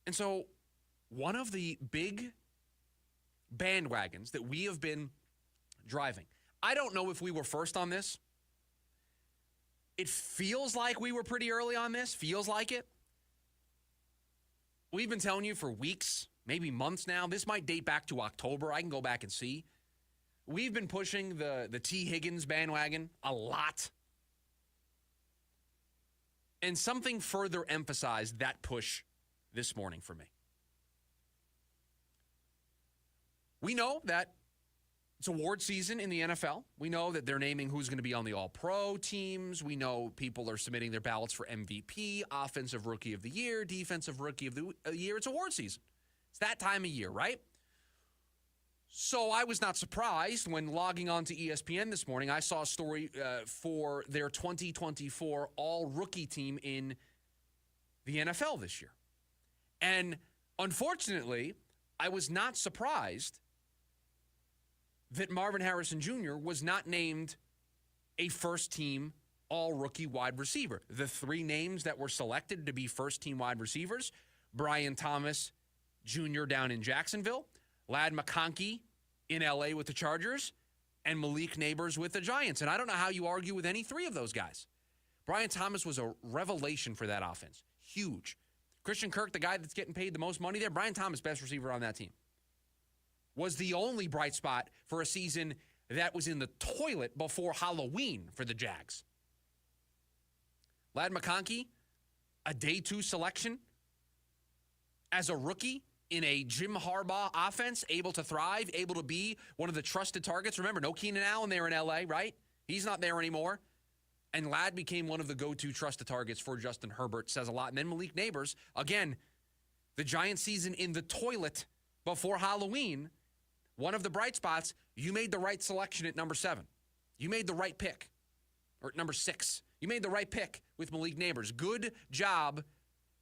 And so one of the big bandwagons that we have been driving, I don't know if we were first on this. It feels like we were pretty early on this. Feels like it. We've been telling you for weeks, maybe months now. This might date back to October. I can go back and see. We've been pushing the T. Higgins bandwagon a lot. And something further emphasized that push this morning for me. We know that it's award season in the NFL. We know that they're naming who's going to be on the All-Pro teams. We know people are submitting their ballots for MVP, Offensive Rookie of the Year, Defensive Rookie of the Year. It's award season. It's that time of year, right? So I was not surprised when logging on to ESPN this morning, I saw a story for their 2024 All-Rookie team in the NFL this year. And unfortunately, I was not surprised that Marvin Harrison Jr. was not named a first-team all-rookie wide receiver. The three names that were selected to be first-team wide receivers, Brian Thomas Jr. down in Jacksonville, Ladd McConkey in L.A. with the Chargers, and Malik Neighbors with the Giants. And I don't know how you argue with any three of those guys. Brian Thomas was a revelation for that offense. Huge. Christian Kirk, the guy that's getting paid the most money there, Brian Thomas, best receiver on that team, was the only bright spot for a season that was in the toilet before Halloween for the Jags. Ladd McConkey, a day 2 selection as a rookie in a Jim Harbaugh offense, able to thrive, able to be one of the trusted targets. Remember, no Keenan Allen there in L.A., right? He's not there anymore. And Ladd became one of the go-to trusted targets for Justin Herbert. Says a lot. And then Malik Neighbors, again, the Giants season in the toilet before Halloween. One of the bright spots, you made the right selection at number 7. You made the right pick. Or at number 6. You made the right pick with Malik Neighbors. Good job,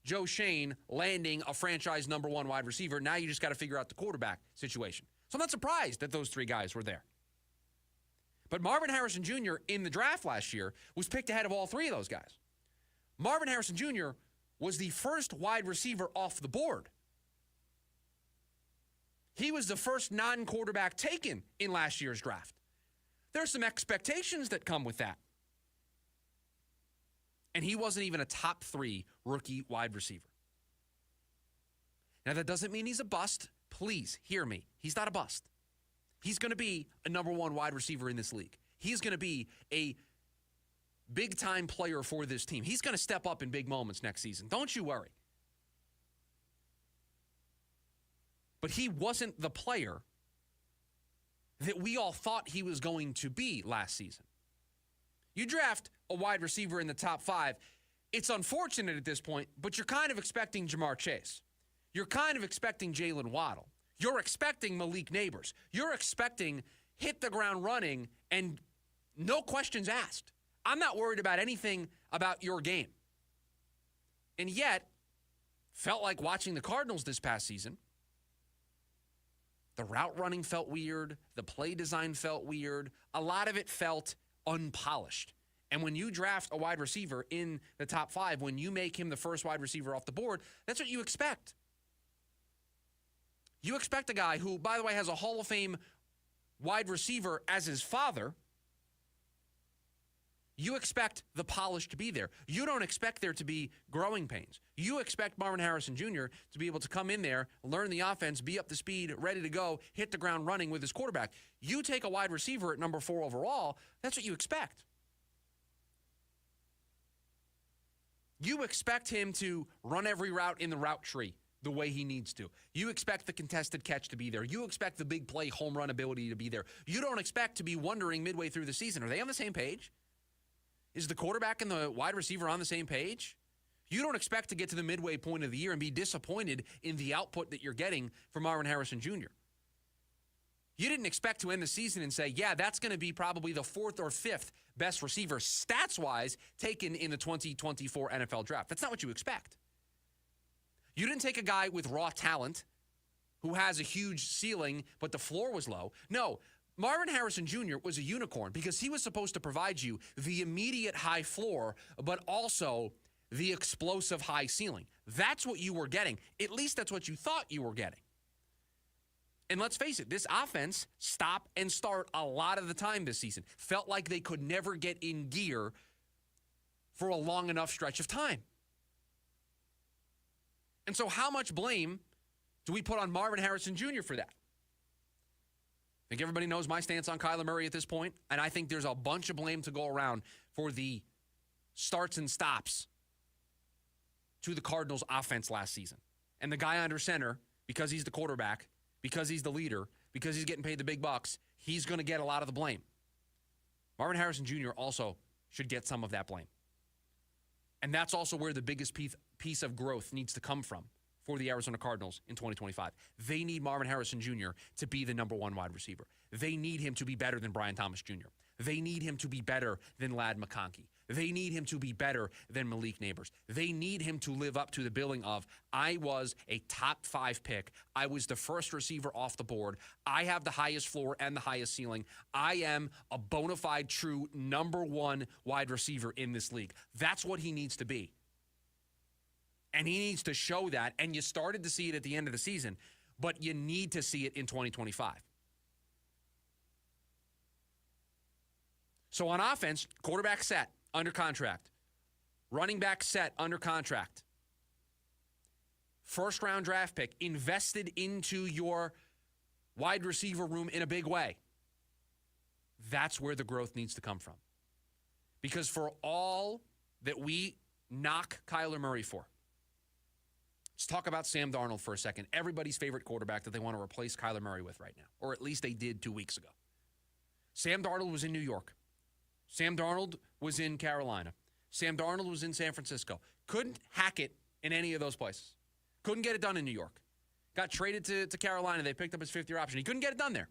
Joe Shane, landing a franchise number 1 wide receiver. Now you just got to figure out the quarterback situation. So I'm not surprised that those 3 guys were there. But Marvin Harrison Jr. in the draft last year was picked ahead of all 3 of those guys. Marvin Harrison Jr. was the first wide receiver off the board. He was the first non-quarterback taken in last year's draft. There's some expectations that come with that. And he wasn't even a top 3 rookie wide receiver. Now, that doesn't mean he's a bust. Please hear me. He's not a bust. He's going to be a number 1 wide receiver in this league. He's going to be a big-time player for this team. He's going to step up in big moments next season. Don't you worry. But he wasn't the player that we all thought he was going to be last season. You draft a wide receiver in the top 5. It's unfortunate at this point, but you're kind of expecting Jamar Chase. You're kind of expecting Jalen Waddle. You're expecting Malik Neighbors. You're expecting hit the ground running and no questions asked. I'm not worried about anything about your game. And yet, felt like watching the Cardinals this past season. The route running felt weird. The play design felt weird. A lot of it felt unpolished. And when you draft a wide receiver in the top 5, when you make him the first wide receiver off the board, that's what you expect. You expect a guy who, by the way, has a Hall of Fame wide receiver as his father. You expect the polish to be there. You don't expect there to be growing pains. You expect Marvin Harrison Jr. to be able to come in there, learn the offense, be up to speed, ready to go, hit the ground running with his quarterback. You take a wide receiver at number 4 overall, that's what you expect. You expect him to run every route in the route tree the way he needs to. You expect the contested catch to be there. You expect the big play home run ability to be there. You don't expect to be wondering midway through the season, are they on the same page? Is the quarterback and the wide receiver on the same page? You don't expect to get to the midway point of the year and be disappointed in the output that you're getting from Marvin Harrison Jr. You didn't expect to end the season and say, yeah, that's going to be probably the fourth or fifth best receiver stats-wise taken in the 2024 NFL draft. That's not what you expect. You didn't take a guy with raw talent who has a huge ceiling, but the floor was low. No, Marvin Harrison Jr. was a unicorn because he was supposed to provide you the immediate high floor, but also the explosive high ceiling. That's what you were getting. At least that's what you thought you were getting. And let's face it, this offense stop and start a lot of the time this season. Felt like they could never get in gear for a long enough stretch of time. And so how much blame do we put on Marvin Harrison Jr. for that? I think everybody knows my stance on Kyler Murray at this point, and I think there's a bunch of blame to go around for the starts and stops to the Cardinals' offense last season. And the guy under center, because he's the quarterback, because he's the leader, because he's getting paid the big bucks, he's going to get a lot of the blame. Marvin Harrison Jr. also should get some of that blame. And that's also where the biggest piece of growth needs to come from for the Arizona Cardinals in 2025. They need Marvin Harrison Jr. to be the number one wide receiver. They need him to be better than Brian Thomas Jr. They need him to be better than Ladd McConkey. They need him to be better than Malik Neighbors. They need him to live up to the billing of, I was a top 5 pick. I was the first receiver off the board. I have the highest floor and the highest ceiling. I am a bona fide, true number one wide receiver in this league. That's what he needs to be. And he needs to show that. And you started to see it at the end of the season, but you need to see it in 2025. So on offense, quarterback set, under contract. Running back set, under contract. First round draft pick, invested into your wide receiver room in a big way. That's where the growth needs to come from. Because for all that we knock Kyler Murray for, let's talk about Sam Darnold for a second. Everybody's favorite quarterback that they want to replace Kyler Murray with right now, or at least they did 2 weeks ago. Sam Darnold was in New York. Sam Darnold was in Carolina. Sam Darnold was in San Francisco. Couldn't hack it in any of those places. Couldn't get it done in New York. Got traded to Carolina. They picked up his fifth-year option. He couldn't get it done there.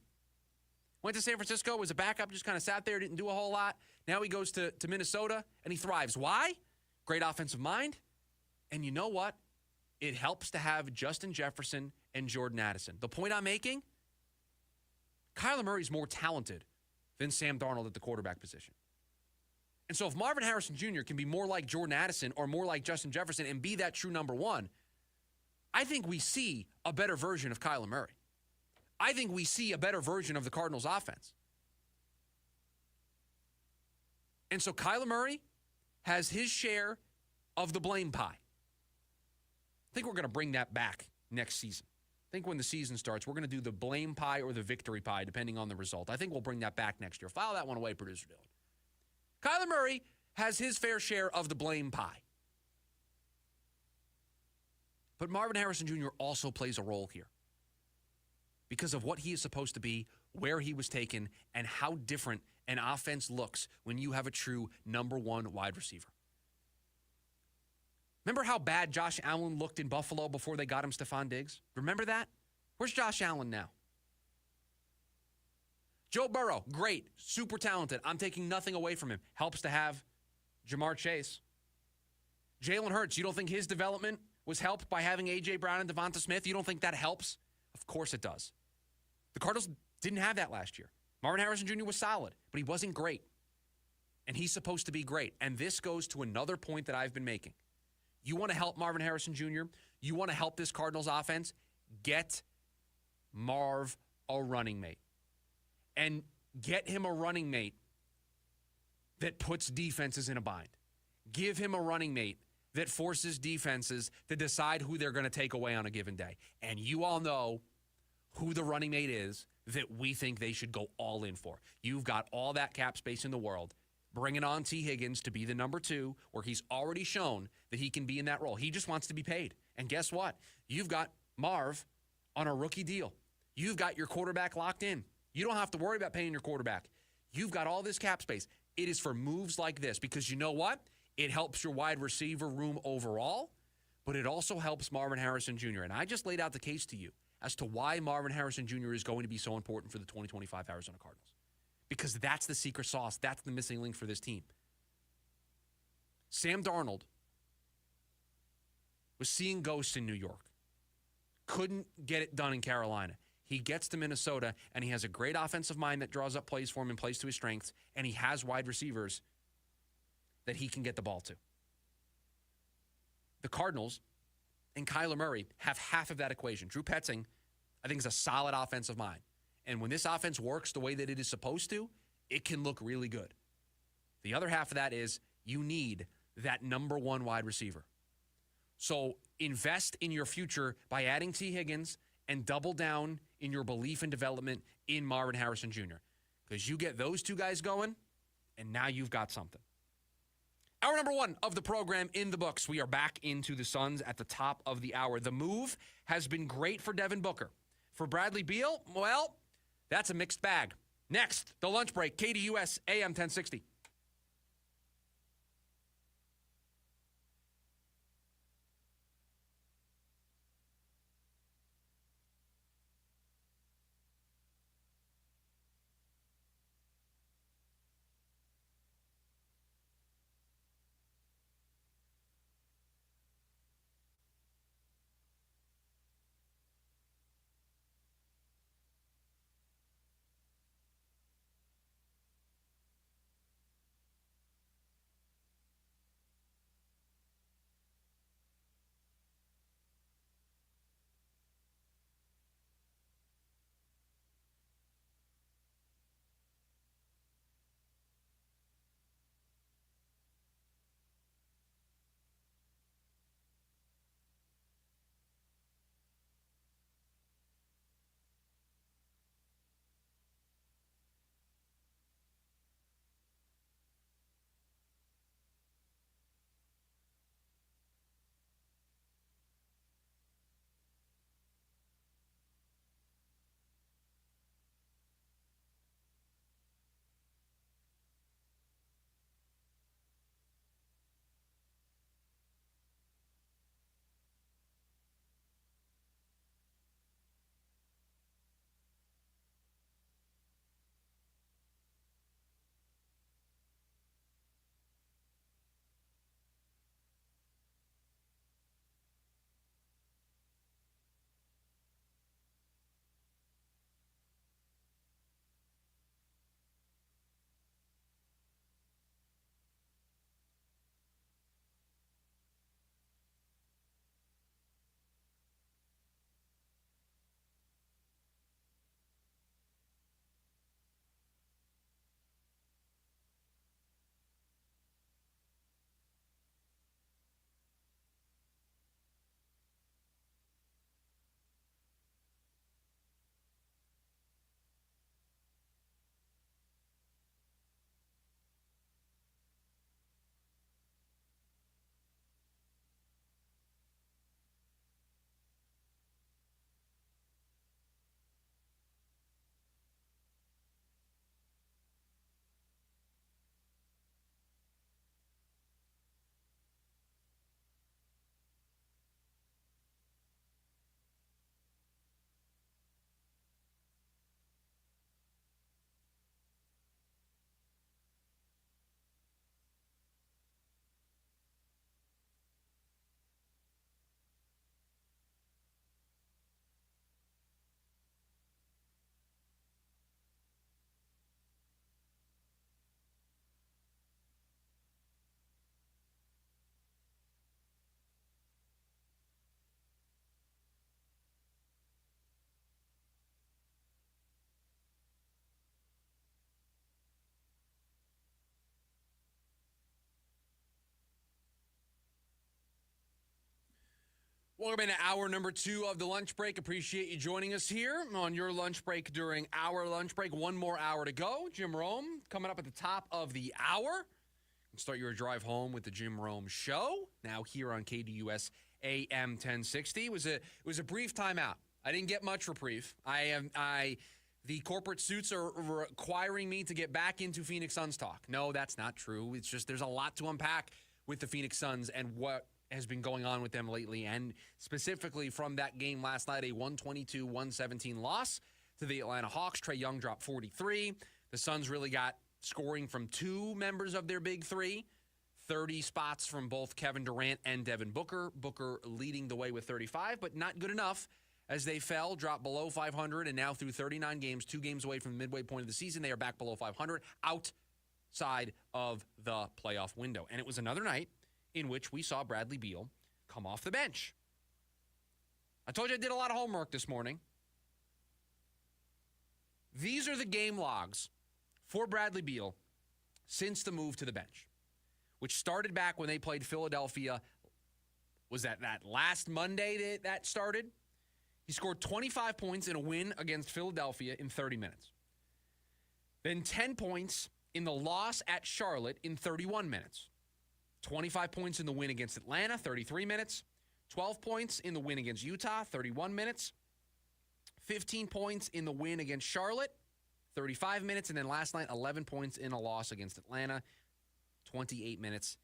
Went to San Francisco, was a backup, just kind of sat there, didn't do a whole lot. Now he goes to Minnesota, and he thrives. Why? Great offensive mind. And you know what? It helps to have Justin Jefferson and Jordan Addison. The point I'm making, Kyler Murray's more talented than Sam Darnold at the quarterback position. And so if Marvin Harrison Jr. can be more like Jordan Addison or more like Justin Jefferson and be that true number one, I think we see a better version of Kyler Murray. I think we see a better version of the Cardinals' offense. And so Kyler Murray has his share of the blame pie. I think we're going to bring that back next season. I think when the season starts, we're going to do the blame pie or the victory pie, depending on the result. I think we'll bring that back next year. File that one away, producer Dylan. Kyler Murray has his fair share of the blame pie. But Marvin Harrison Jr. also plays a role here because of what he is supposed to be, where he was taken, and how different an offense looks when you have a true number one wide receiver. Remember how bad Josh Allen looked in Buffalo before they got him Stephon Diggs? Remember that? Where's Josh Allen now? Joe Burrow, great, super talented. I'm taking nothing away from him. Helps to have Jamar Chase. Jalen Hurts, you don't think his development was helped by having A.J. Brown and Devonta Smith? You don't think that helps? Of course it does. The Cardinals didn't have that last year. Marvin Harrison Jr. was solid, but he wasn't great. And he's supposed to be great. And this goes to another point that I've been making. You want to help Marvin Harrison Jr.? You want to help this Cardinals offense? Get Marv a running mate. And get him a running mate that puts defenses in a bind. Give him a running mate that forces defenses to decide who they're going to take away on a given day. And you all know who the running mate is that we think they should go all in for. You've got all that cap space in the world. Bring it on T. Higgins to be the number 2, where he's already shown that he can be in that role. He just wants to be paid. And guess what? You've got Marv on a rookie deal. You've got your quarterback locked in. You don't have to worry about paying your quarterback. You've got all this cap space. It is for moves like this because you know what? It helps your wide receiver room overall, but it also helps Marvin Harrison Jr. And I just laid out the case to you. as to why Marvin Harrison Jr. is going to be so important for the 2025 Arizona Cardinals. Because that's the secret sauce. That's the missing link for this team. Sam Darnold was seeing ghosts in New York. Couldn't get it done in Carolina. He gets to Minnesota, and he has a great offensive mind that draws up plays for him and plays to his strengths, and he has wide receivers that he can get the ball to. The Cardinals and Kyler Murray have half of that equation. Drew Petzing, I think, is a solid offensive mind. And when this offense works the way that it is supposed to, it can look really good. The other half of that is you need that number one wide receiver. So invest in your future by adding T. Higgins and double down in your belief and development in Marvin Harrison Jr. Because you get those two guys going, and now you've got something. Hour number one of the program in the books. We are back into the Suns at the top of the hour. The move has been great for Devin Booker. For Bradley Beal, well, that's a mixed bag. Next, the lunch break, KDUS AM 1060. Welcome into hour number two of the lunch break. Appreciate you joining us here on your lunch break during our lunch break. One more hour to go. Jim Rome coming up at the top of the hour. Start your drive home with the Jim Rome Show. Now here on KDUS AM 1060. It was a brief timeout. I didn't get much reprieve. The corporate suits are requiring me to get back into Phoenix Suns talk. No, that's not true. It's just there's a lot to unpack with the Phoenix Suns and what has been going on with them lately, and specifically from that game last night, a 122-117 loss to the Atlanta Hawks. Trae Young dropped 43. The Suns really got scoring from two members of their big three. 30 spots from both Kevin Durant and Devin Booker. Booker leading the way with 35, but not good enough as they fell, dropped below 500, and now through 39 games, 2 games away from the midway point of the season, they are back below 500, outside of the playoff window. And it was another night in which we saw Bradley Beal come off the bench. I told you I did a lot of homework this morning. These are the game logs for Bradley Beal since the move to the bench, which started back when they played Philadelphia. Was that last Monday that started? He scored 25 points in a win against Philadelphia in 30 minutes. Then 10 points in the loss at Charlotte in 31 minutes. 25 points in the win against Atlanta, 33 minutes. 12 points in the win against Utah, 31 minutes. 15 points in the win against Charlotte, 35 minutes. And then last night, 11 points in a loss against Atlanta, 28 minutes.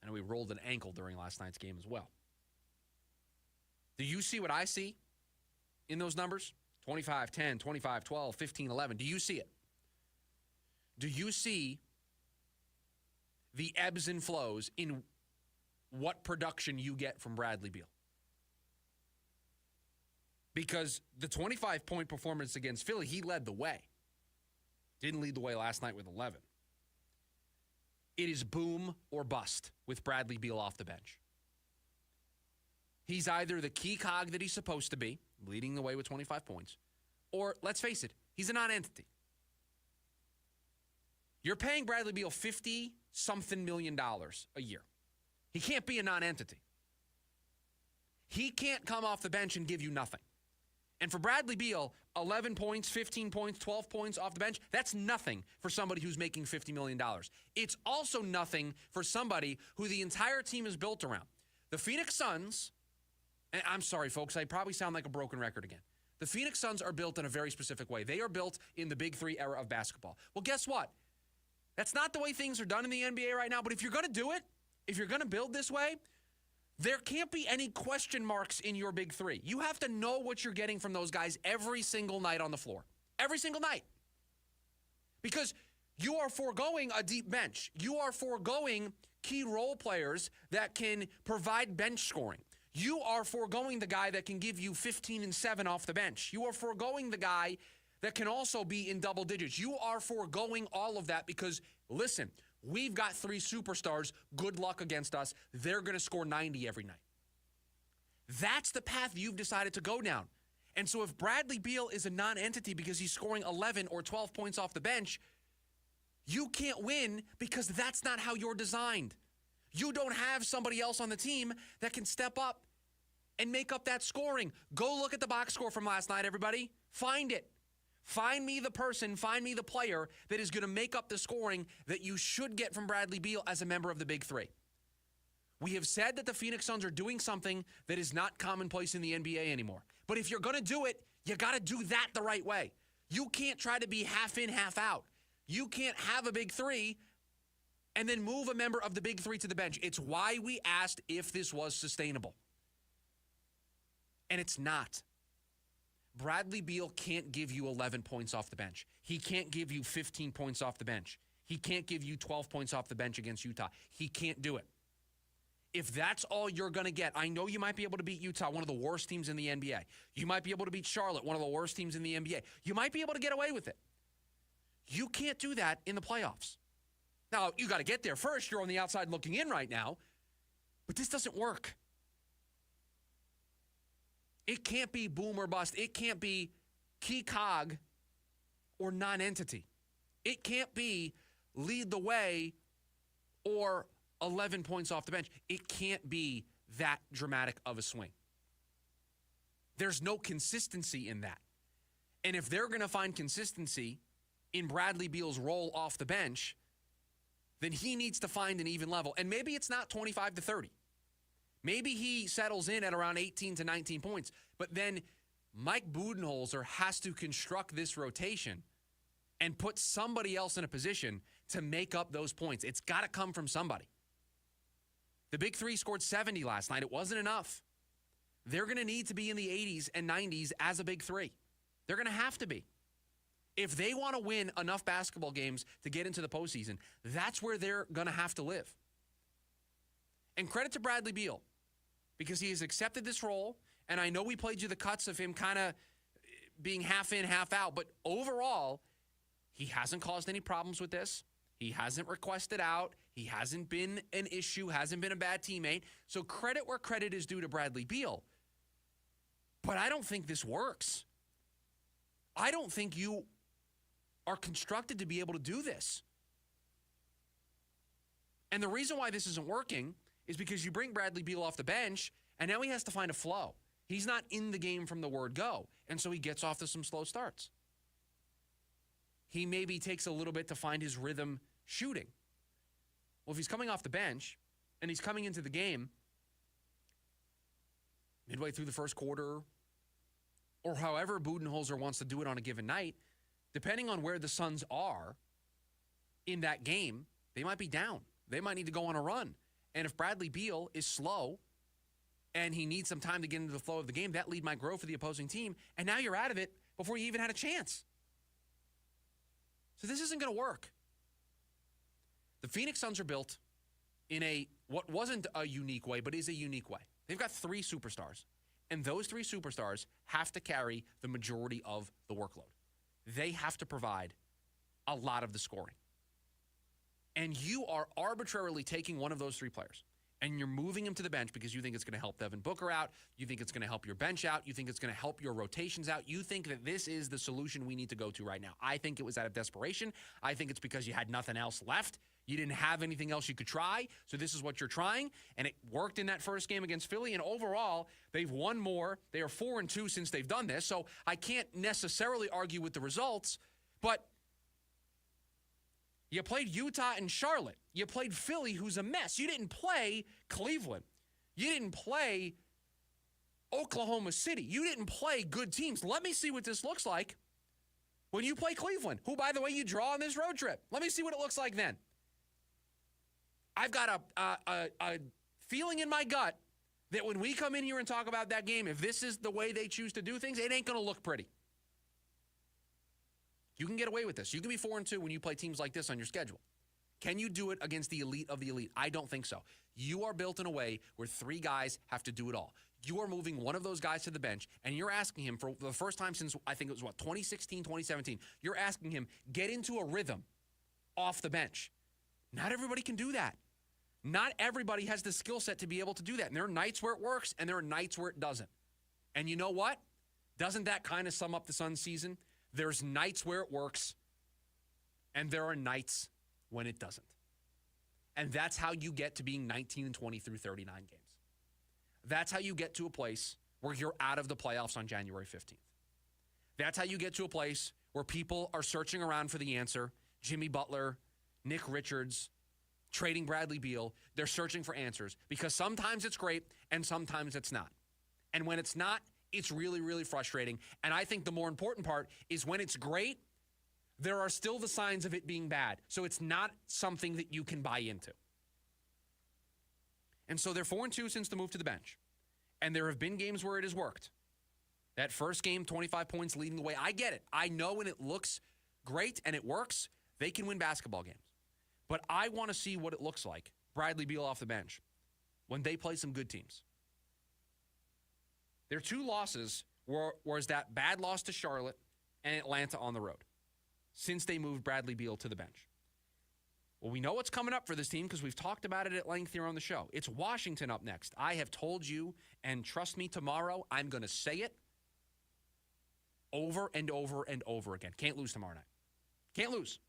I know he rolled an ankle during last night's game as well. Do you see what I see in those numbers? 25, 10, 25, 12, 15, 11. Do you see it? Do you see the ebbs and flows in what production you get from Bradley Beal? Because the 25-point performance against Philly, he led the way. Didn't lead the way last night with 11. It is boom or bust with Bradley Beal off the bench. He's either the key cog that he's supposed to be, leading the way with 25 points, or, let's face it, he's a non-entity. You're paying Bradley Beal $50-something million a year. He can't be a non-entity. He can't come off the bench and give you nothing. And for Bradley Beal, 11 points, 15 points, 12 points off the bench, that's nothing for somebody who's making $50 million. It's also nothing for somebody who the entire team is built around. The Phoenix Suns, and I'm sorry, folks, I probably sound like a broken record again. The Phoenix Suns are built in a very specific way. They are built in the Big Three era of basketball. Well, guess what? That's not the way things are done in the NBA right now, but if you're going to do it, if you're going to build this way, there can't be any question marks in your big three. You have to know what you're getting from those guys every single night on the floor. Every single night. Because you are foregoing a deep bench. You are foregoing key role players that can provide bench scoring. You are foregoing the guy that can give you 15 and 7 off the bench. You are foregoing the guy that can also be in double digits. You are foregoing all of that because, listen, we've got 3 superstars. Good luck against us. They're going to score 90 every night. That's the path you've decided to go down. And so if Bradley Beal is a non-entity because he's scoring 11 or 12 points off the bench, you can't win because that's not how you're designed. You don't have somebody else on the team that can step up and make up that scoring. Go look at the box score from last night, everybody. Find it. Find me the person, find me the player that is going to make up the scoring that you should get from Bradley Beal as a member of the Big Three. We have said that the Phoenix Suns are doing something that is not commonplace in the NBA anymore. But if you're going to do it, you got to do that the right way. You can't try to be half in, half out. You can't have a Big Three and then move a member of the Big Three to the bench. It's why we asked if this was sustainable. And it's not. Bradley Beal can't give you 11 points off the bench. He can't give you 15 points off the bench. He can't give you 12 points off the bench against Utah. He can't do it. If that's all you're going to get, I know you might be able to beat Utah, one of the worst teams in the NBA. You might be able to beat Charlotte, one of the worst teams in the NBA. You might be able to get away with it. You can't do that in the playoffs. Now, you got to get there first. You're on the outside looking in right now. But this doesn't work. It can't be boom or bust. It can't be key cog or non-entity. It can't be lead the way or 11 points off the bench. It can't be that dramatic of a swing. There's no consistency in that. And if they're going to find consistency in Bradley Beal's role off the bench, then he needs to find an even level. And maybe it's not 25 to 30. Maybe he settles in at around 18 to 19 points. But then Mike Budenholzer has to construct this rotation and put somebody else in a position to make up those points. It's got to come from somebody. The big three scored 70 last night. It wasn't enough. They're going to need to be in the 80s and 90s as a big three. They're going to have to be. If they want to win enough basketball games to get into the postseason, that's where they're going to have to live. And credit to Bradley Beal, because he has accepted this role. And I know we played you the cuts of him kind of being half in, half out. But overall, he hasn't caused any problems with this. He hasn't requested out. He hasn't been an issue, hasn't been a bad teammate. So credit where credit is due to Bradley Beal. But I don't think this works. I don't think you are constructed to be able to do this. And the reason why this isn't working is because you bring Bradley Beal off the bench, and now he has to find a flow. He's not in the game from the word go, and so he gets off to some slow starts. He maybe takes a little bit to find his rhythm shooting. Well, if he's coming off the bench and he's coming into the game midway through the first quarter, or however Budenholzer wants to do it on a given night, depending on where the Suns are in that game, they might be down. They might need to go on a run. And if Bradley Beal is slow and he needs some time to get into the flow of the game, that lead might grow for the opposing team. And now you're out of it before you even had a chance. So this isn't going to work. The Phoenix Suns are built in what wasn't a unique way, but is a unique way. They've got three superstars. And those three superstars have to carry the majority of the workload. They have to provide a lot of the scoring. And you are arbitrarily taking one of those three players and you're moving him to the bench because you think it's going to help Devin Booker out. You think it's going to help your bench out. You think it's going to help your rotations out. You think that this is the solution we need to go to right now. I think it was out of desperation. I think it's because you had nothing else left. You didn't have anything else you could try. So this is what you're trying. And it worked in that first game against Philly. And overall, they've won more. They are 4-2 since they've done this. So I can't necessarily argue with the results, but you played Utah and Charlotte. You played Philly, who's a mess. You didn't play Cleveland. You didn't play Oklahoma City. You didn't play good teams. Let me see what this looks like when you play Cleveland, who, by the way, you draw on this road trip. Let me see what it looks like then. I've got a feeling in my gut that when we come in here and talk about that game, if this is the way they choose to do things, it ain't going to look pretty. You can get away with this. You can be 4-2 when you play teams like this on your schedule. Can you do it against the elite of the elite? I don't think so. You are built in a way where three guys have to do it all. You are moving one of those guys to the bench, and you're asking him for the first time since, I think it was, 2016, 2017. You're asking him, get into a rhythm off the bench. Not everybody can do that. Not everybody has the skill set to be able to do that. And there are nights where it works, and there are nights where it doesn't. And you know what? Doesn't that kind of sum up the Suns season? There's nights where it works, and there are nights when it doesn't. And that's how you get to being 19-20 through 39 games. That's how you get to a place where you're out of the playoffs on January 15th. That's how you get to a place where people are searching around for the answer. Jimmy Butler, Nick Richards, trading Bradley Beal. They're searching for answers because sometimes it's great and sometimes it's not. And when it's not, it's really, really frustrating. And I think the more important part is when it's great, there are still the signs of it being bad. So it's not something that you can buy into. And so they're 4-2 since the move to the bench. And there have been games where it has worked. That first game, 25 points leading the way. I get it. I know when it looks great and it works, they can win basketball games. But I want to see what it looks like, Bradley Beal off the bench, when they play some good teams. Their two losses was that bad loss to Charlotte and Atlanta on the road since they moved Bradley Beal to the bench. Well, we know what's coming up for this team because we've talked about it at length here on the show. It's Washington up next. I have told you, and trust me, tomorrow I'm going to say it over and over and over again. Can't lose tomorrow night. Can't lose.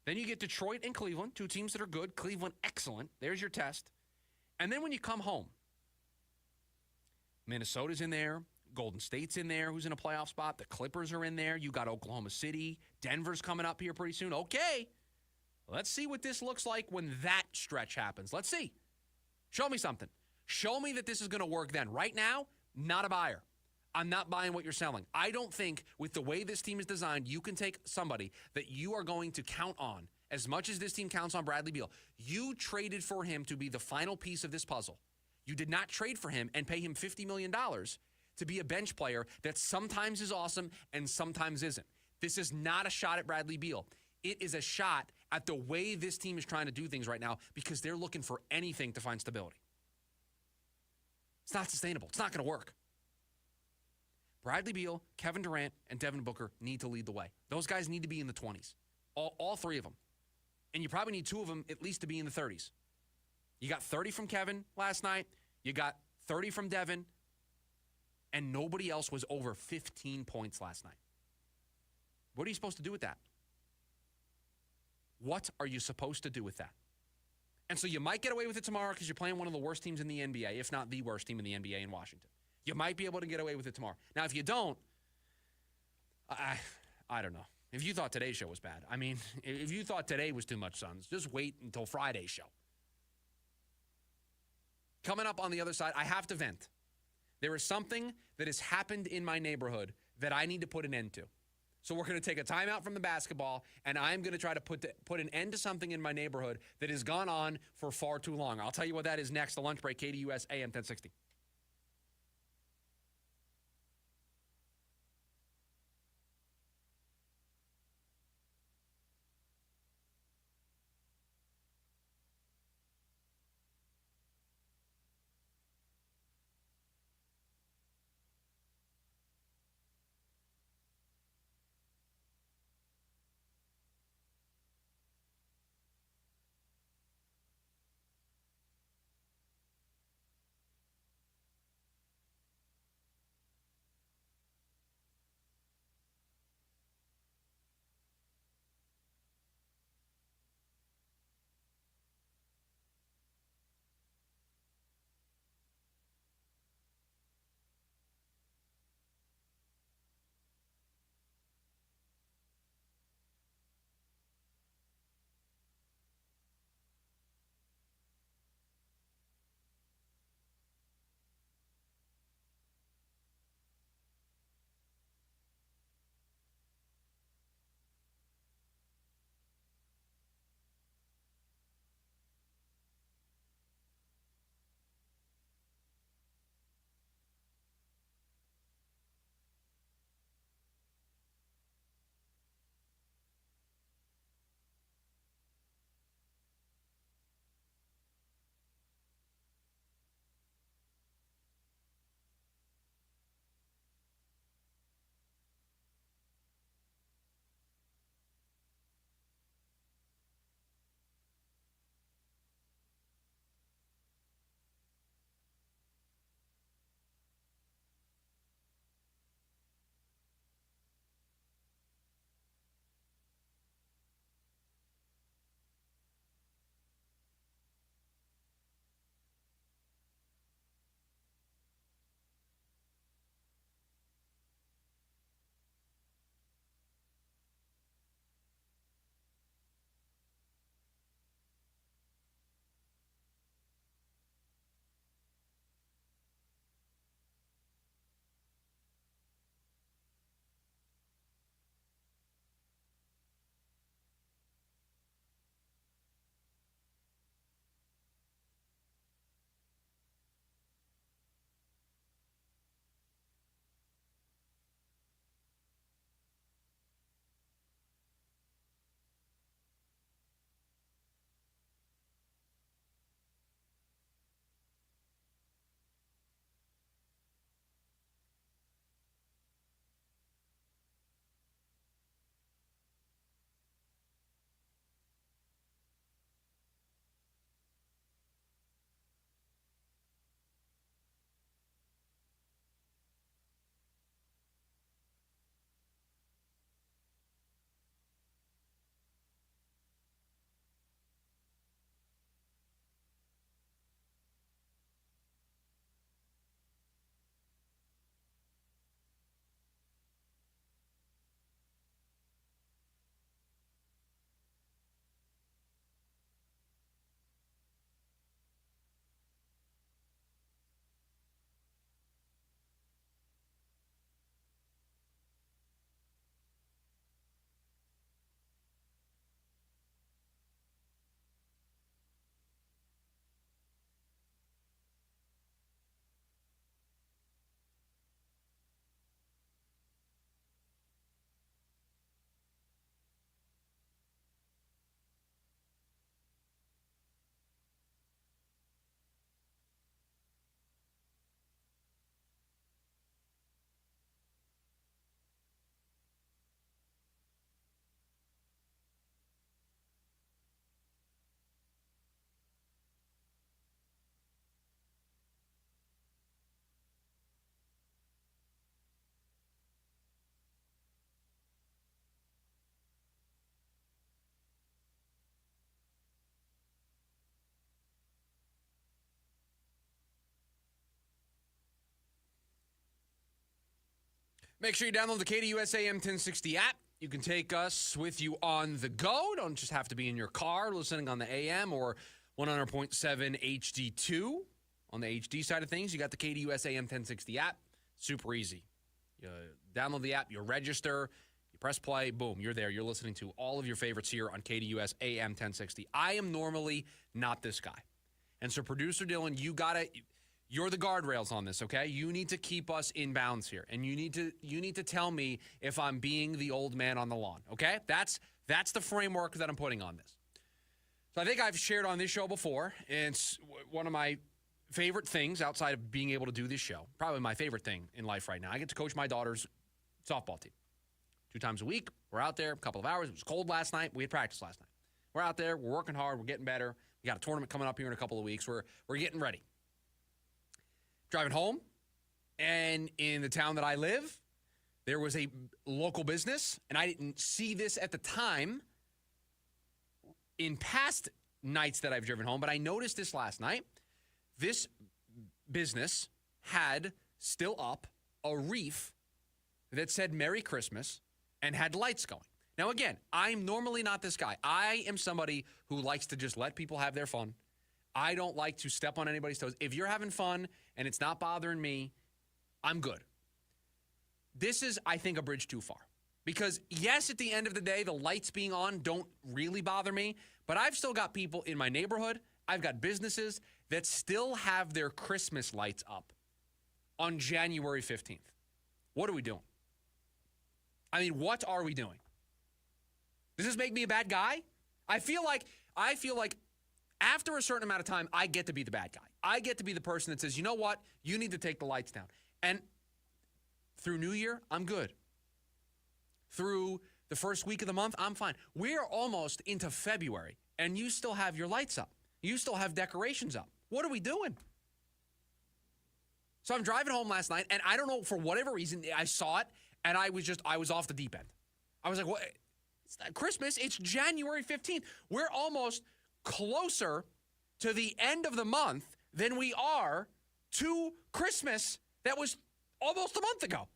Then you get Detroit and Cleveland, two teams that are good. Cleveland, excellent. There's your test. And then when you come home, Minnesota's in there. Golden State's in there, who's in a playoff spot. The Clippers are in there. You got Oklahoma City. Denver's coming up here pretty soon. Okay. Let's see what this looks like when that stretch happens. Let's see. Show me something. Show me that this is going to work then. Right now, not a buyer. I'm not buying what you're selling. I don't think with the way this team is designed, you can take somebody that you are going to count on as much as this team counts on Bradley Beal, you traded for him to be the final piece of this puzzle. You did not trade for him and pay him $50 million to be a bench player that sometimes is awesome and sometimes isn't. This is not a shot at Bradley Beal. It is a shot at the way this team is trying to do things right now because they're looking for anything to find stability. It's not sustainable. It's not going to work. Bradley Beal, Kevin Durant, and Devin Booker need to lead the way. Those guys need to be in the 20s. All three of them. And you probably need two of them at least to be in the 30s. You got 30 from Kevin last night. You got 30 from Devin. And nobody else was over 15 points last night. What are you supposed to do with that? What are you supposed to do with that? And so you might get away with it tomorrow because you're playing one of the worst teams in the NBA, if not the worst team in the NBA in Washington. You might be able to get away with it tomorrow. Now, if you don't, I don't know. If you thought today's show was bad, I mean, if you thought today was too much, Suns, just wait until Friday's show. Coming up on the other side, I have to vent. There is something that has happened in my neighborhood that I need to put an end to. So we're going to take a timeout from the basketball, and I'm going to try to put an end to something in my neighborhood that has gone on for far too long. I'll tell you what that is next. The lunch break, KDUS AM 1060. Make sure you download the KDUS AM 1060 app. You can take us with you on the go. Don't just have to be in your car listening on the AM or 100.7 HD2. On the HD side of things, you got the KDUS AM 1060 app. Super easy. You download the app, you register, you press play, boom, you're there. You're listening to all of your favorites here on KDUS AM 1060. I am normally not this guy. And so, producer Dylan, you're the guardrails on this, okay? You need to keep us in bounds here. And you need to tell me if I'm being the old man on the lawn, okay? That's the framework that I'm putting on this. So I think I've shared on this show before, and it's one of my favorite things outside of being able to do this show, probably my favorite thing in life right now. I get to coach my daughter's softball team 2 times a week. We're out there a couple of hours. It was cold last night. We had practice last night. We're out there. We're working hard. We're getting better. We got a tournament coming up here in a couple of weeks. We're getting ready. Driving home, and in the town that I live, there was a local business, and I didn't see this at the time in past nights that I've driven home, but I noticed this last night. This business had still up a wreath that said Merry Christmas and had lights going. Now, again, I'm normally not this guy. I am somebody who likes to just let people have their fun. I don't like to step on anybody's toes. If you're having fun and it's not bothering me, I'm good. This is, I think, a bridge too far. Because, yes, at the end of the day, the lights being on don't really bother me, but I've still got people in my neighborhood, I've got businesses that still have their Christmas lights up on January 15th. What are we doing? I mean, what are we doing? Does this make me a bad guy? I feel like after a certain amount of time, I get to be the bad guy. I get to be the person that says, you know what? You need to take the lights down. And through New Year, I'm good. Through the first week of the month, I'm fine. We're almost into February, and you still have your lights up. You still have decorations up. What are we doing? So I'm driving home last night, and I don't know, for whatever reason, I saw it, and I was off the deep end. I was like, what? It's not Christmas. It's January 15th. We're almost closer to the end of the month than we are to Christmas that was almost a month ago.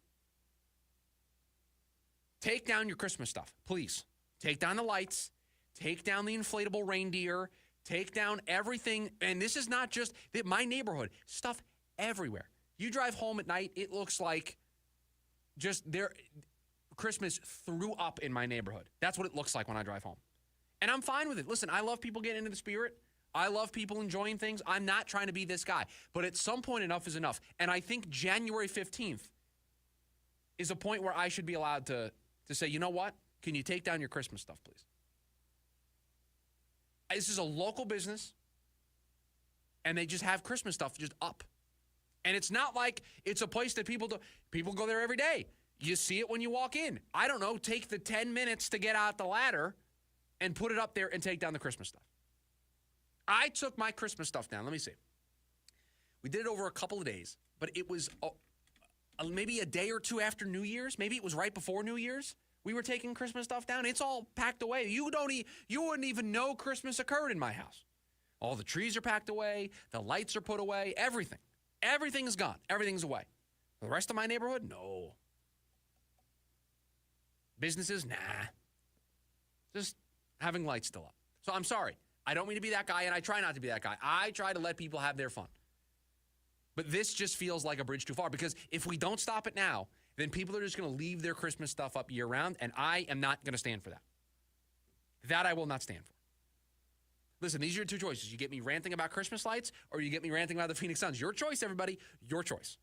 Take down your Christmas stuff, please. Take down the lights. Take down the inflatable reindeer. Take down everything. And this is not just my neighborhood. Stuff everywhere. You drive home at night, it looks like just Christmas threw up in my neighborhood. That's what it looks like when I drive home. And I'm fine with it. Listen, I love people getting into the spirit. I love people enjoying things. I'm not trying to be this guy. But at some point, enough is enough. And I think January 15th is a point where I should be allowed to say, you know what? Can you take down your Christmas stuff, please? This is a local business, and they just have Christmas stuff just up. And it's not like it's a place that people go there every day. You see it when you walk in. I don't know, take the 10 minutes to get out the ladder and put it up there and take down the Christmas stuff. I took my Christmas stuff down. Let me see. We did it over a couple of days, but it was maybe a day or two after New Year's. Maybe it was right before New Year's. We were taking Christmas stuff down. It's all packed away. You wouldn't even know Christmas occurred in my house. All the trees are packed away. The lights are put away. Everything. Everything is gone. Everything's away. The rest of my neighborhood, no. Businesses, nah. Just having lights still up. So I'm sorry. I don't mean to be that guy, and I try not to be that guy. I try to let people have their fun. But this just feels like a bridge too far, because if we don't stop it now, then people are just going to leave their Christmas stuff up year-round, and I am not going to stand for that. That I will not stand for. Listen, these are your two choices. You get me ranting about Christmas lights, or you get me ranting about the Phoenix Suns. Your choice, everybody. Your choice.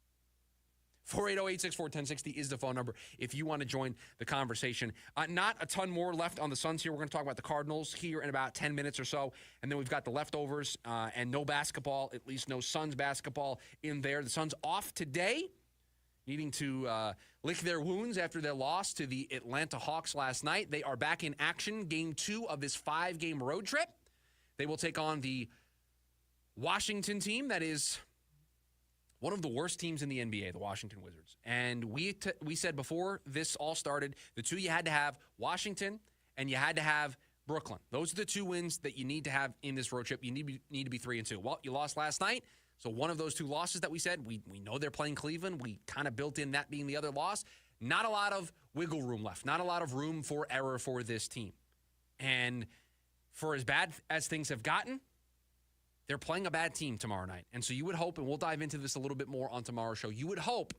480-864-1060 is the phone number if you want to join the conversation. Not a ton more left on the Suns here. We're going to talk about the Cardinals here in about 10 minutes or so. And then we've got the leftovers and no basketball, at least no Suns basketball in there. The Suns off today, needing to lick their wounds after their loss to the Atlanta Hawks last night. They are back in action, game 2 of this 5-game road trip. They will take on the Washington team that is one of the worst teams in the NBA, the Washington Wizards. And we said before this all started, the two you had to have, Washington and you had to have Brooklyn. Those are the 2 wins that you need to have in this road trip. You need to be 3-2. Well, you lost last night. So one of those 2 losses that we said, we know they're playing Cleveland. We kind of built in that being the other loss. Not a lot of wiggle room left. Not a lot of room for error for this team. And for as bad as things have gotten, they're playing a bad team tomorrow night. And so you would hope, and we'll dive into this a little bit more on tomorrow's show, you would hope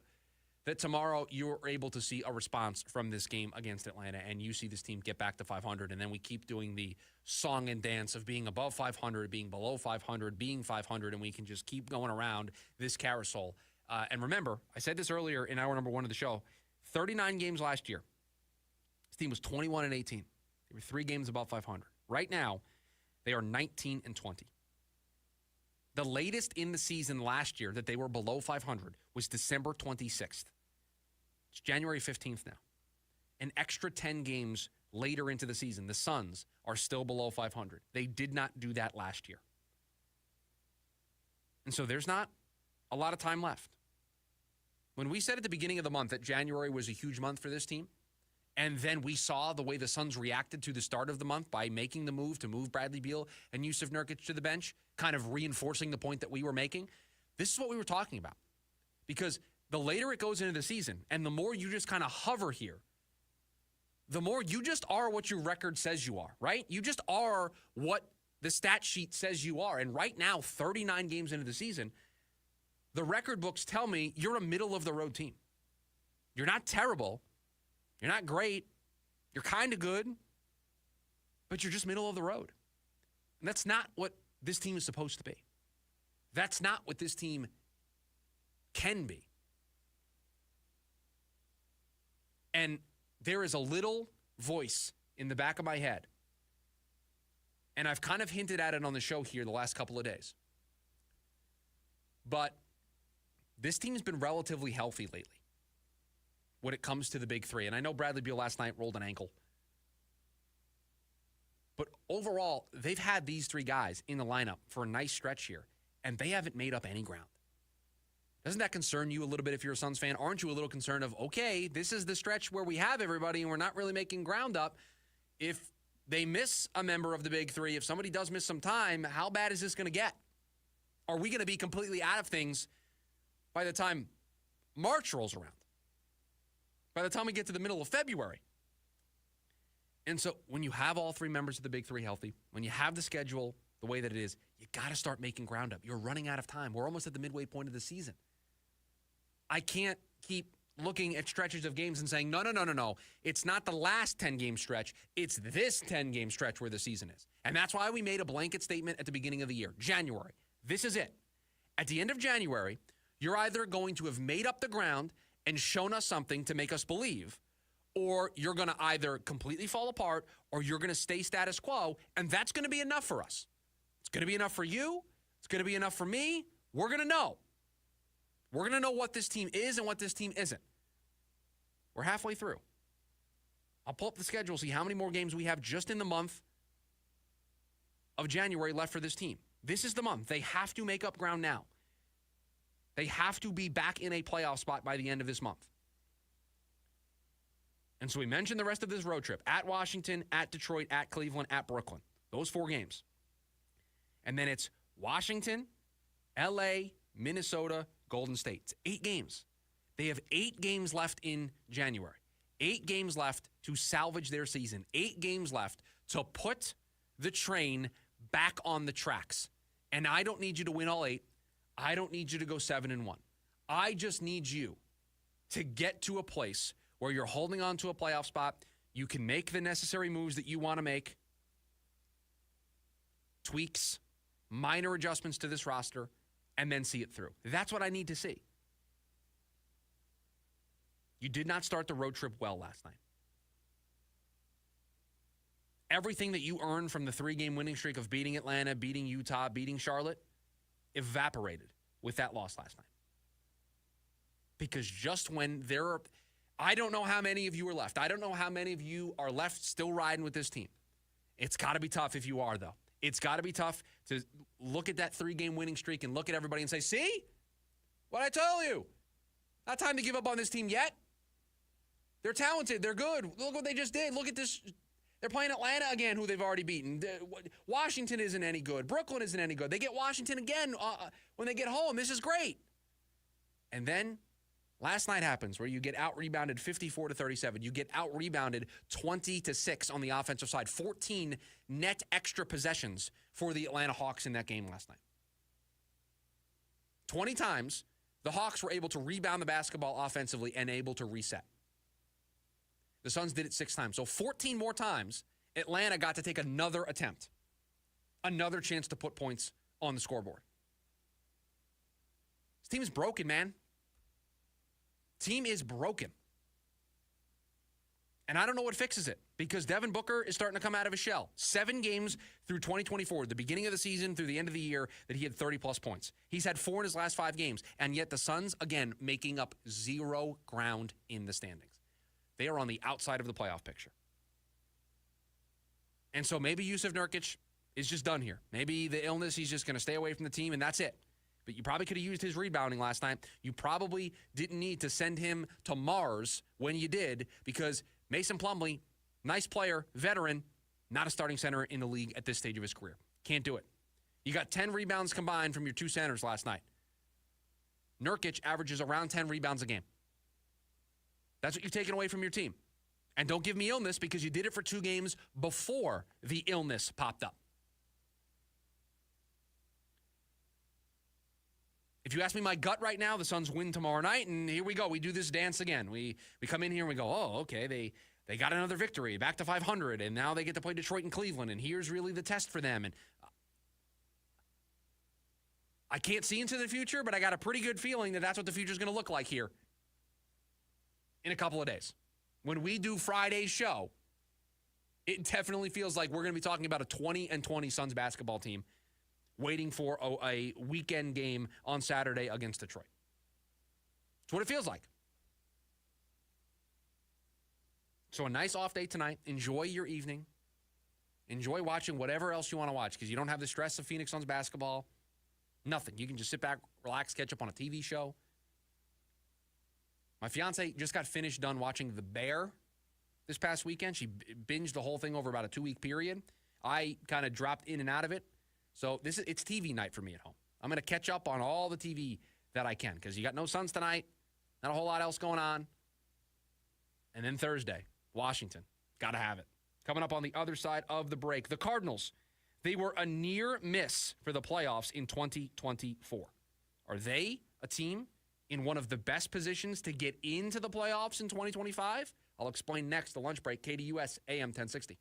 that tomorrow you're able to see a response from this game against Atlanta and you see this team get back to 500, and then we keep doing the song and dance of being above 500, being below 500, being 500, and we can just keep going around this carousel. And remember, I said this earlier in hour number 1 of the show, 39 games last year. This team was 21-18. They were 3 games above 500. Right now, they are 19-20. The latest in the season last year that they were below 500 was December 26th. It's January 15th now. An extra 10 games later into the season, the Suns are still below 500. They did not do that last year. And so there's not a lot of time left. When we said at the beginning of the month that January was a huge month for this team, and then we saw the way the Suns reacted to the start of the month by making the move to move Bradley Beal and Yusuf Nurkic to the bench, kind of reinforcing the point that we were making, this is what we were talking about. Because the later it goes into the season, and the more you just kind of hover here, the more you just are what your record says you are, right? You just are what the stat sheet says you are. And right now, 39 games into the season, the record books tell me you're a middle-of-the-road team. You're not terrible. You're not great. You're kind of good. But you're just middle of the road. And that's not what this team is supposed to be. That's not what this team can be. And there is a little voice in the back of my head, and I've kind of hinted at it on the show here the last couple of days. But this team's been relatively healthy lately when it comes to the big three. And I know Bradley Beal last night rolled an ankle. But overall, they've had these 3 guys in the lineup for a nice stretch here, and they haven't made up any ground. Doesn't that concern you a little bit if you're a Suns fan? Aren't you a little concerned of, okay, this is the stretch where we have everybody and we're not really making ground up. If they miss a member of the big 3, if somebody does miss some time, how bad is this going to get? Are we going to be completely out of things by the time March rolls around? By the time we get to the middle of February? And so when you have all 3 members of the big 3 healthy, when you have the schedule the way that it is, you got to start making ground up. You're running out of time. We're almost at the midway point of the season. I can't keep looking at stretches of games and saying, no. It's not the last 10-game stretch. It's this 10-game stretch where the season is. And that's why we made a blanket statement at the beginning of the year. January. This is it. At the end of January, you're either going to have made up the ground and shown us something to make us believe, or you're going to either completely fall apart or you're going to stay status quo, and that's going to be enough for us. It's going to be enough for you. It's going to be enough for me. We're going to know. We're going to know what this team is and what this team isn't. We're halfway through. I'll pull up the schedule, see how many more games we have just in the month of January left for this team. This is the month. They have to make up ground now. They have to be back in a playoff spot by the end of this month. And so we mentioned the rest of this road trip. At Washington, at Detroit, at Cleveland, at Brooklyn. Those 4 games. And then it's Washington, L.A., Minnesota, Golden State. It's 8 games. They have 8 games left in January. 8 games left to salvage their season. 8 games left to put the train back on the tracks. And I don't need you to win all 8. I don't need you to go 7-1. I just need you to get to a place where you're holding on to a playoff spot. You can make the necessary moves that you want to make. Tweaks, minor adjustments to this roster, and then see it through. That's what I need to see. You did not start the road trip well last night. Everything that you earned from the 3-game winning streak of beating Atlanta, beating Utah, beating Charlotte, evaporated with that loss last night. Because just when there are, I don't know how many of you are left. I don't know how many of you are left still riding with this team. It's got to be tough if you are, though. It's got to be tough to look at that 3-game winning streak and look at everybody and say, see? What I tell you. Not time to give up on this team yet. They're talented. They're good. Look what they just did. Look at this. They're playing Atlanta again, who they've already beaten. Washington isn't any good. Brooklyn isn't any good. They get Washington again when they get home. This is great. And then Last night happens where you get out-rebounded 54-37. You get out-rebounded 20-6 on the offensive side. 14 net extra possessions for the Atlanta Hawks in that game last night. 20 times, the Hawks were able to rebound the basketball offensively and able to reset. The Suns did it 6 times. So 14 more times, Atlanta got to take another attempt. Another chance to put points on the scoreboard. This team is broken, man. Team is broken. And I don't know what fixes it because Devin Booker is starting to come out of his shell. 7 games through 2024, the beginning of the season through the end of the year, that he had 30-plus points. He's had 4 in his last 5 games, and yet the Suns, again, making up 0 ground in the standings. They are on the outside of the playoff picture. And so maybe Yusuf Nurkic is just done here. Maybe the illness, he's just going to stay away from the team, and that's it. But you probably could have used his rebounding last night. You probably didn't need to send him to Mars when you did because Mason Plumlee, nice player, veteran, not a starting center in the league at this stage of his career. Can't do it. You got 10 rebounds combined from your 2 centers last night. Nurkic averages around 10 rebounds a game. That's what you've taken away from your team. And don't give me illness because you did it for 2 games before the illness popped up. If you ask me my gut right now, the Suns win tomorrow night, and here we go. We do this dance again. We come in here and we go, oh, okay, they got another victory, back to 500, and now they get to play Detroit and Cleveland, and here's really the test for them. And I can't see into the future, but I got a pretty good feeling that that's what the future is going to look like here in a couple of days. When we do Friday's show, it definitely feels like we're going to be talking about a 20-20 Suns basketball team waiting for a weekend game on Saturday against Detroit. That's what it feels like. So a nice off day tonight. Enjoy your evening. Enjoy watching whatever else you want to watch because you don't have the stress of Phoenix Suns basketball. Nothing. You can just sit back, relax, catch up on a TV show. My fiance just got finished done watching The Bear this past weekend. She binged the whole thing over about a 2-week period. I kind of dropped in and out of it. So it's TV night for me at home. I'm going to catch up on all the TV that I can because you got no Suns tonight, not a whole lot else going on. And then Thursday, Washington. Got to have it. Coming up on the other side of the break, the Cardinals. They were a near miss for the playoffs in 2024. Are they a team in one of the best positions to get into the playoffs in 2025? I'll explain next. The lunch break, KDUS AM 1060.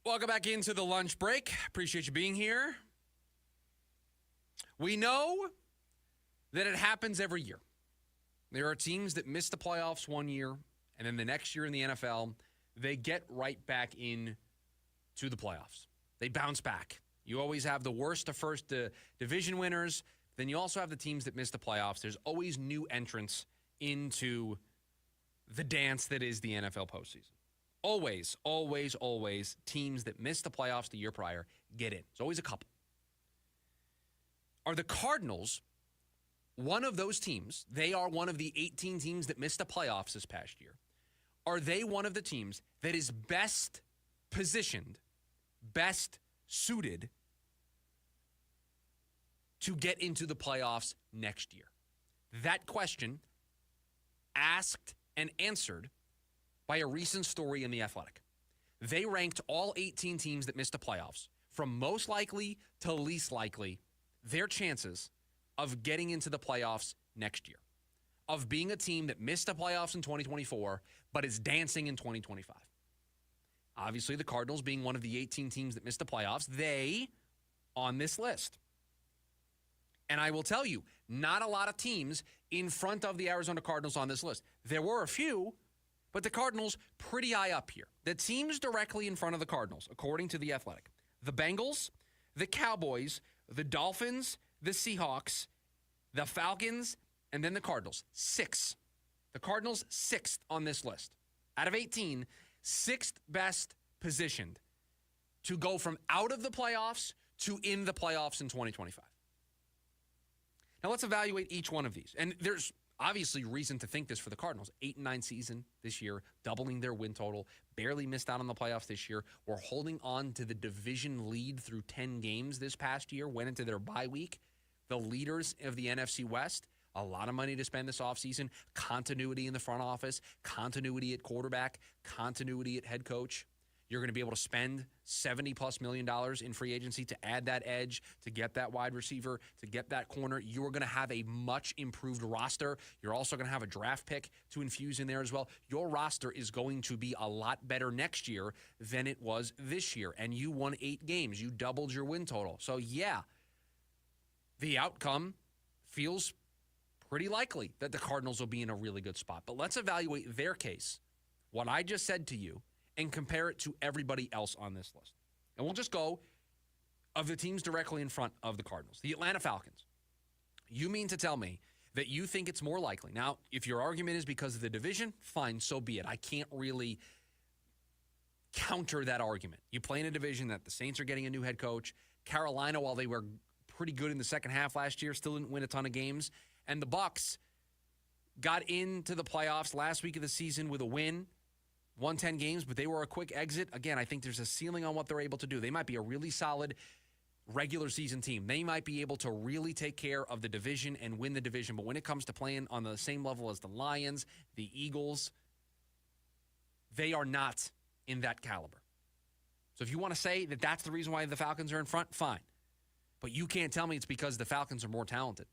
Welcome back into the lunch break. Appreciate you being here. We know that it happens every year. There are teams that miss the playoffs one year, and then the next year in the NFL, they get right back in to the playoffs. They bounce back. You always have the worst of first division winners. Then you also have the teams that miss the playoffs. There's always new entrants into the dance that is the NFL postseason. Always, always, always teams that miss the playoffs the year prior get in. There's always a couple. Are the Cardinals one of those teams? They are one of the 18 teams that missed the playoffs this past year. Are they one of the teams that is best positioned, best suited to get into the playoffs next year? That question asked and answered by a recent story in The Athletic. They ranked all 18 teams that missed the playoffs from most likely to least likely their chances of getting into the playoffs next year, of being a team that missed the playoffs in 2024 but is dancing in 2025. Obviously, the Cardinals being one of the 18 teams that missed the playoffs, they on this list. And I will tell you, not a lot of teams in front of the Arizona Cardinals on this list. There were a few, but the Cardinals pretty high up here. The teams directly in front of the Cardinals, according to The Athletic: the Bengals, the Cowboys, the Dolphins, the Seahawks, the Falcons, and then the Cardinals. 6. The Cardinals, 6th on this list. Out of 18, 6th best positioned to go from out of the playoffs to in the playoffs in 2025. Now let's evaluate each one of these. And there's obviously reason to think this for the Cardinals. 8-9 season this year, doubling their win total, barely missed out on the playoffs this year. We're holding on to the division lead through 10 games this past year, went into their bye week. The leaders of the NFC West, a lot of money to spend this offseason, continuity in the front office, continuity at quarterback, continuity at head coach. You're going to be able to spend $70+ million in free agency to add that edge, to get that wide receiver, to get that corner. You are going to have a much improved roster. You're also going to have a draft pick to infuse in there as well. Your roster is going to be a lot better next year than it was this year. And you won 8 games. You doubled your win total. So, yeah, the outcome feels pretty likely that the Cardinals will be in a really good spot. But let's evaluate their case, what I just said to you, and compare it to everybody else on this list. And we'll just go of the teams directly in front of the Cardinals. The Atlanta Falcons. You mean to tell me that you think it's more likely? Now, if your argument is because of the division, fine, so be it. I can't really counter that argument. You play in a division that the Saints are getting a new head coach. Carolina, while they were pretty good in the second half last year, still didn't win a ton of games. And the Bucs got into the playoffs last week of the season with a win. Won 10 games, but they were a quick exit. Again, I think there's a ceiling on what they're able to do. They might be a really solid regular season team. They might be able to really take care of the division and win the division. But when it comes to playing on the same level as the Lions, the Eagles, they are not in that caliber. So if you want to say that that's the reason why the Falcons are in front, fine. But you can't tell me it's because the Falcons are more talented.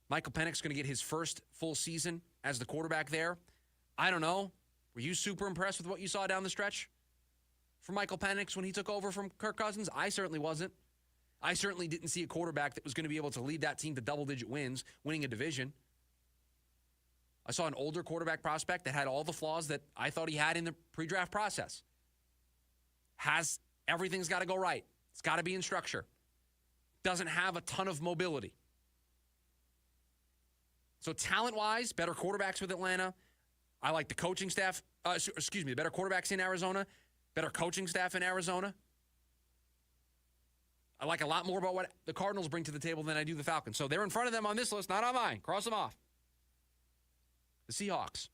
Michael Penix going to get his first full season as the quarterback there. I don't know. Were you super impressed with what you saw down the stretch from Michael Penix when he took over from Kirk Cousins? I certainly wasn't. I certainly didn't see a quarterback that was going to be able to lead that team to double-digit wins, winning a division. I saw an older quarterback prospect that had all the flaws that I thought he had in the pre-draft process. Everything's got to go right. It's got to be in structure. Doesn't have a ton of mobility. So talent-wise, better quarterbacks with Atlanta. I like the coaching staff, the better quarterbacks in Arizona, better coaching staff in Arizona. I like a lot more about what the Cardinals bring to the table than I do the Falcons. So they're in front of them on this list, not on mine. Cross them off. The Seahawks.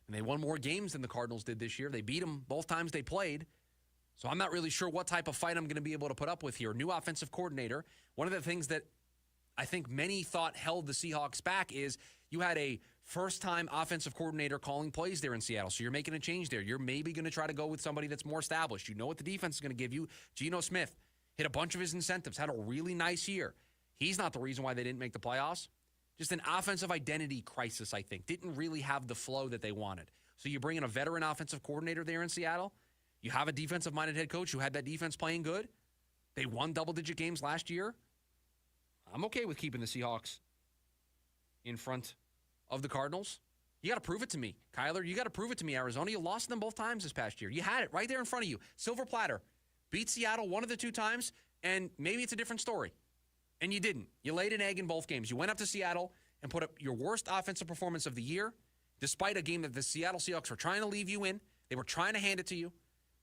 And they won more games than the Cardinals did this year. They beat them both times they played. So I'm not really sure what type of fight I'm going to be able to put up with here. New offensive coordinator. One of the things that I think many thought held the Seahawks back is you had a first-time offensive coordinator calling plays there in Seattle, so you're making a change there. You're maybe going to try to go with somebody that's more established. You know what the defense is going to give you. Geno Smith hit a bunch of his incentives, had a really nice year. He's not the reason why they didn't make the playoffs. Just an offensive identity crisis, I think. Didn't really have the flow that they wanted. So you bring in a veteran offensive coordinator there in Seattle. You have a defensive-minded head coach who had that defense playing good. They won double-digit games last year. I'm okay with keeping the Seahawks in front of the Cardinals. You got to prove it to me. Kyler, you got to prove it to me, Arizona. You lost them both times this past year. You had it right there in front of you. Silver platter. Beat Seattle one of the two times, and maybe it's a different story. And you didn't. You laid an egg in both games. You went up to Seattle and put up your worst offensive performance of the year, despite a game that the Seattle Seahawks were trying to leave you in. They were trying to hand it to you.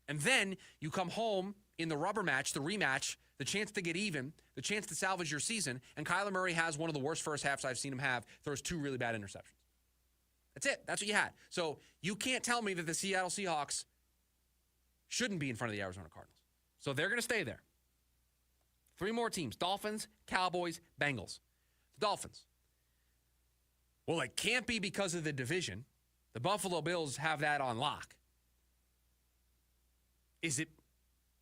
And then you come home in the rubber match, the rematch, the chance to get even, the chance to salvage your season, and Kyler Murray has one of the worst first halves I've seen him have, throws 2 really bad interceptions. That's it. That's what you had. So you can't tell me that the Seattle Seahawks shouldn't be in front of the Arizona Cardinals. So they're going to stay there. 3 more teams: Dolphins, Cowboys, Bengals. The Dolphins. Well, it can't be because of the division. The Buffalo Bills have that on lock. Is it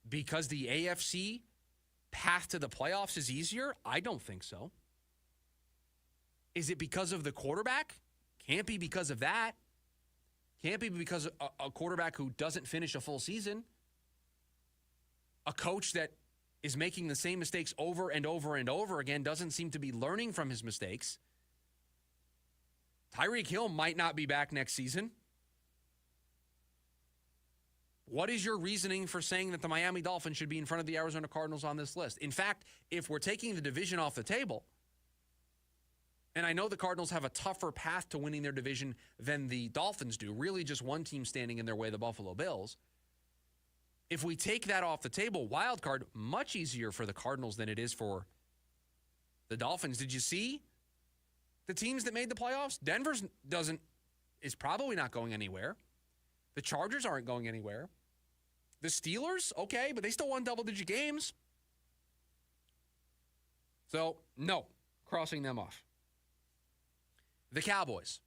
because the AFC path to the playoffs is easier? I don't think so. Is it because of the quarterback? Can't be because of that. Can't be because of a quarterback who doesn't finish a full season. A coach that is making the same mistakes over and over and over again, doesn't seem to be learning from his mistakes. Tyreek Hill might not be back next season. What is your reasoning for saying that the Miami Dolphins should be in front of the Arizona Cardinals on this list? In fact, if we're taking the division off the table, and I know the Cardinals have a tougher path to winning their division than the Dolphins do, really just one team standing in their way, the Buffalo Bills. If we take that off the table, wild card, much easier for the Cardinals than it is for the Dolphins. Did you see the teams that made the playoffs? Denver's is probably not going anywhere. The Chargers aren't going anywhere. The Steelers, okay, but they still won double-digit games. So, no, crossing them off. The Cowboys.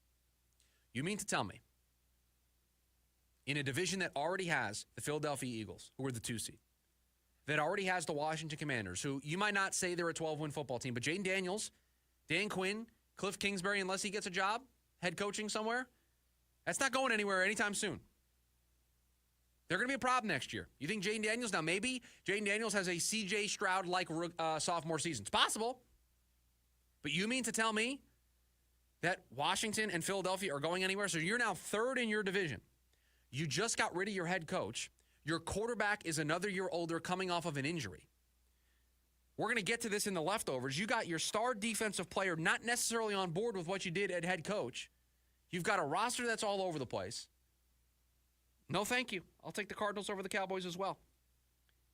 You mean to tell me, in a division that already has the Philadelphia Eagles, who are the 2 seed, that already has the Washington Commanders, who you might not say they're a 12-win football team, but Jaden Daniels, Dan Quinn, Cliff Kingsbury, unless he gets a job head coaching somewhere, that's not going anywhere anytime soon. They're going to be a problem next year. You think Jaden Daniels, now maybe Jaden Daniels has a C.J. Stroud-like sophomore season. It's possible. But you mean to tell me that Washington and Philadelphia are going anywhere? So you're now 3rd in your division. You just got rid of your head coach. Your quarterback is another year older, coming off of an injury. We're going to get to this in the leftovers. You got your star defensive player not necessarily on board with what you did at head coach. You've got a roster that's all over the place. No, thank you. I'll take the Cardinals over the Cowboys as well.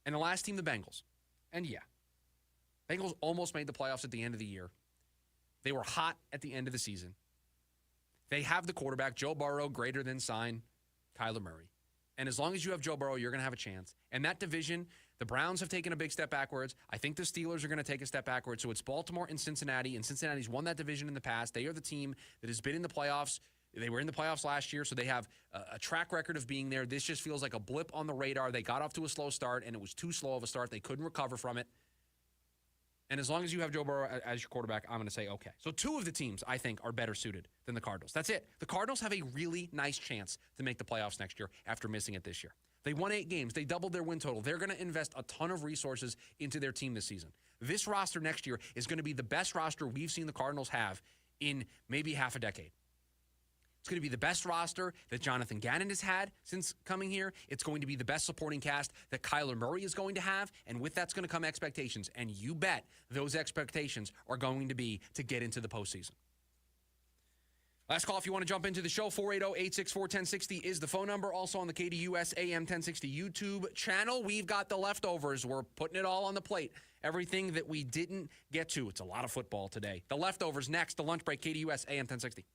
And the last team, the Bengals. And yeah, Bengals almost made the playoffs at the end of the year. They were hot at the end of the season. They have the quarterback, Joe Burrow, greater than sign Kyler Murray. And as long as you have Joe Burrow, you're going to have a chance. And that division, the Browns have taken a big step backwards. I think the Steelers are going to take a step backwards. So it's Baltimore and Cincinnati, and Cincinnati's won that division in the past. They are the team that has been in the playoffs. They were in the playoffs last year, so they have a track record of being there. This just feels like a blip on the radar. They got off to a slow start, and it was too slow of a start. They couldn't recover from it. And as long as you have Joe Burrow as your quarterback, I'm going to say okay. So 2 of the teams, I think, are better suited than the Cardinals. That's it. The Cardinals have a really nice chance to make the playoffs next year after missing it this year. They won 8 games. They doubled their win total. They're going to invest a ton of resources into their team this season. This roster next year is going to be the best roster we've seen the Cardinals have in maybe half a decade. It's going to be the best roster that Jonathan Gannon has had since coming here. It's going to be the best supporting cast that Kyler Murray is going to have. And with that's going to come expectations. And you bet those expectations are going to be to get into the postseason. Last call if you want to jump into the show. 480-864-1060 is the phone number. Also on the KDUS AM 1060 YouTube channel. We've got the leftovers. We're putting it all on the plate. Everything that we didn't get to. It's a lot of football today. The leftovers next. The lunch break. KDUS AM 1060.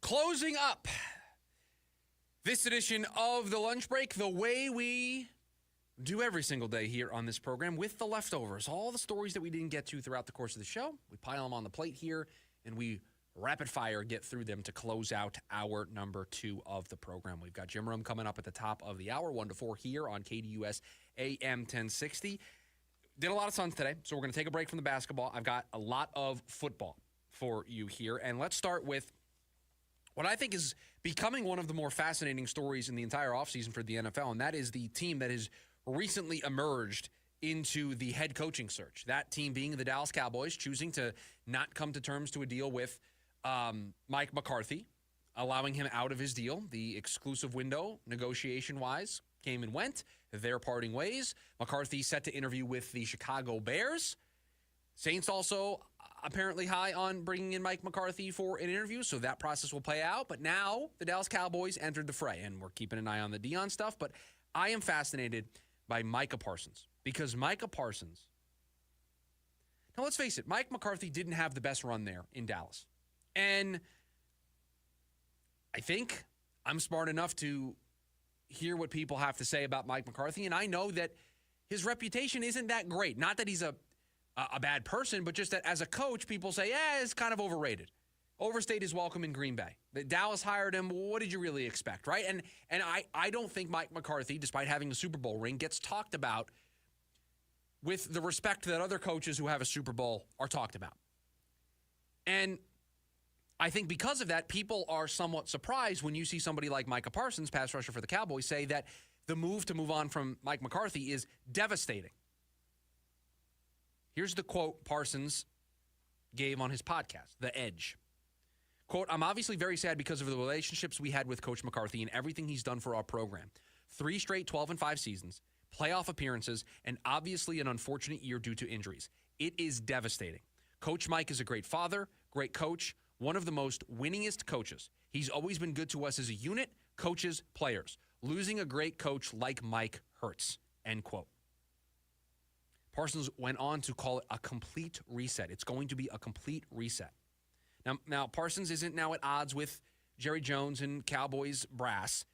Closing up this edition of the lunch break, the way we do every single day here on this program, with the leftovers. All the stories that we didn't get to throughout the course of the show, we pile them on the plate here, and we rapid fire get through them to close out hour number 2 of the program. We've got Jim Rome coming up at the top of the hour, 1 to 4 here on KDUS AM 1060. Did a lot of Suns today, so we're going to take a break from the basketball. I've got a lot of football for you here, and let's start with what I think is becoming one of the more fascinating stories in the entire offseason for the NFL, and that is the team that has recently emerged into the head coaching search. That team being the Dallas Cowboys, choosing to not come to terms to a deal with Mike McCarthy, allowing him out of his deal. The exclusive window, negotiation-wise, came and went. They're parting ways. McCarthy set to interview with the Chicago Bears. Saints also apparently high on bringing in Mike McCarthy for an interview, so that process will play out. But now the Dallas Cowboys entered the fray, and we're keeping an eye on the Deion stuff. But I am fascinated by Micah Parsons, because Micah Parsons, now let's face it, Mike McCarthy didn't have the best run there in Dallas. And I think I'm smart enough to hear what people have to say about Mike McCarthy, and I know that his reputation isn't that great. Not that he's a bad person, but just that as a coach, people say, it's kind of overrated. Overstayed his welcome in Green Bay. That Dallas hired him. What did you really expect, right? And I don't think Mike McCarthy, despite having a Super Bowl ring, gets talked about with the respect that other coaches who have a Super Bowl are talked about. And I think because of that, people are somewhat surprised when you see somebody like Micah Parsons, pass rusher for the Cowboys, say that the move to move on from Mike McCarthy is devastating. Here's the quote Parsons gave on his podcast, The Edge. Quote, "I'm obviously very sad because of the relationships we had with Coach McCarthy and everything he's done for our program. 3 straight 12-5 seasons, playoff appearances, and obviously an unfortunate year due to injuries. It is devastating. Coach Mike is a great father, great coach, one of the most winningest coaches. He's always been good to us as a unit, coaches, players. Losing a great coach like Mike hurts." End quote. Parsons went on to call it a complete reset. It's going to be a complete reset. Now Parsons isn't now at odds with Jerry Jones and Cowboys brass.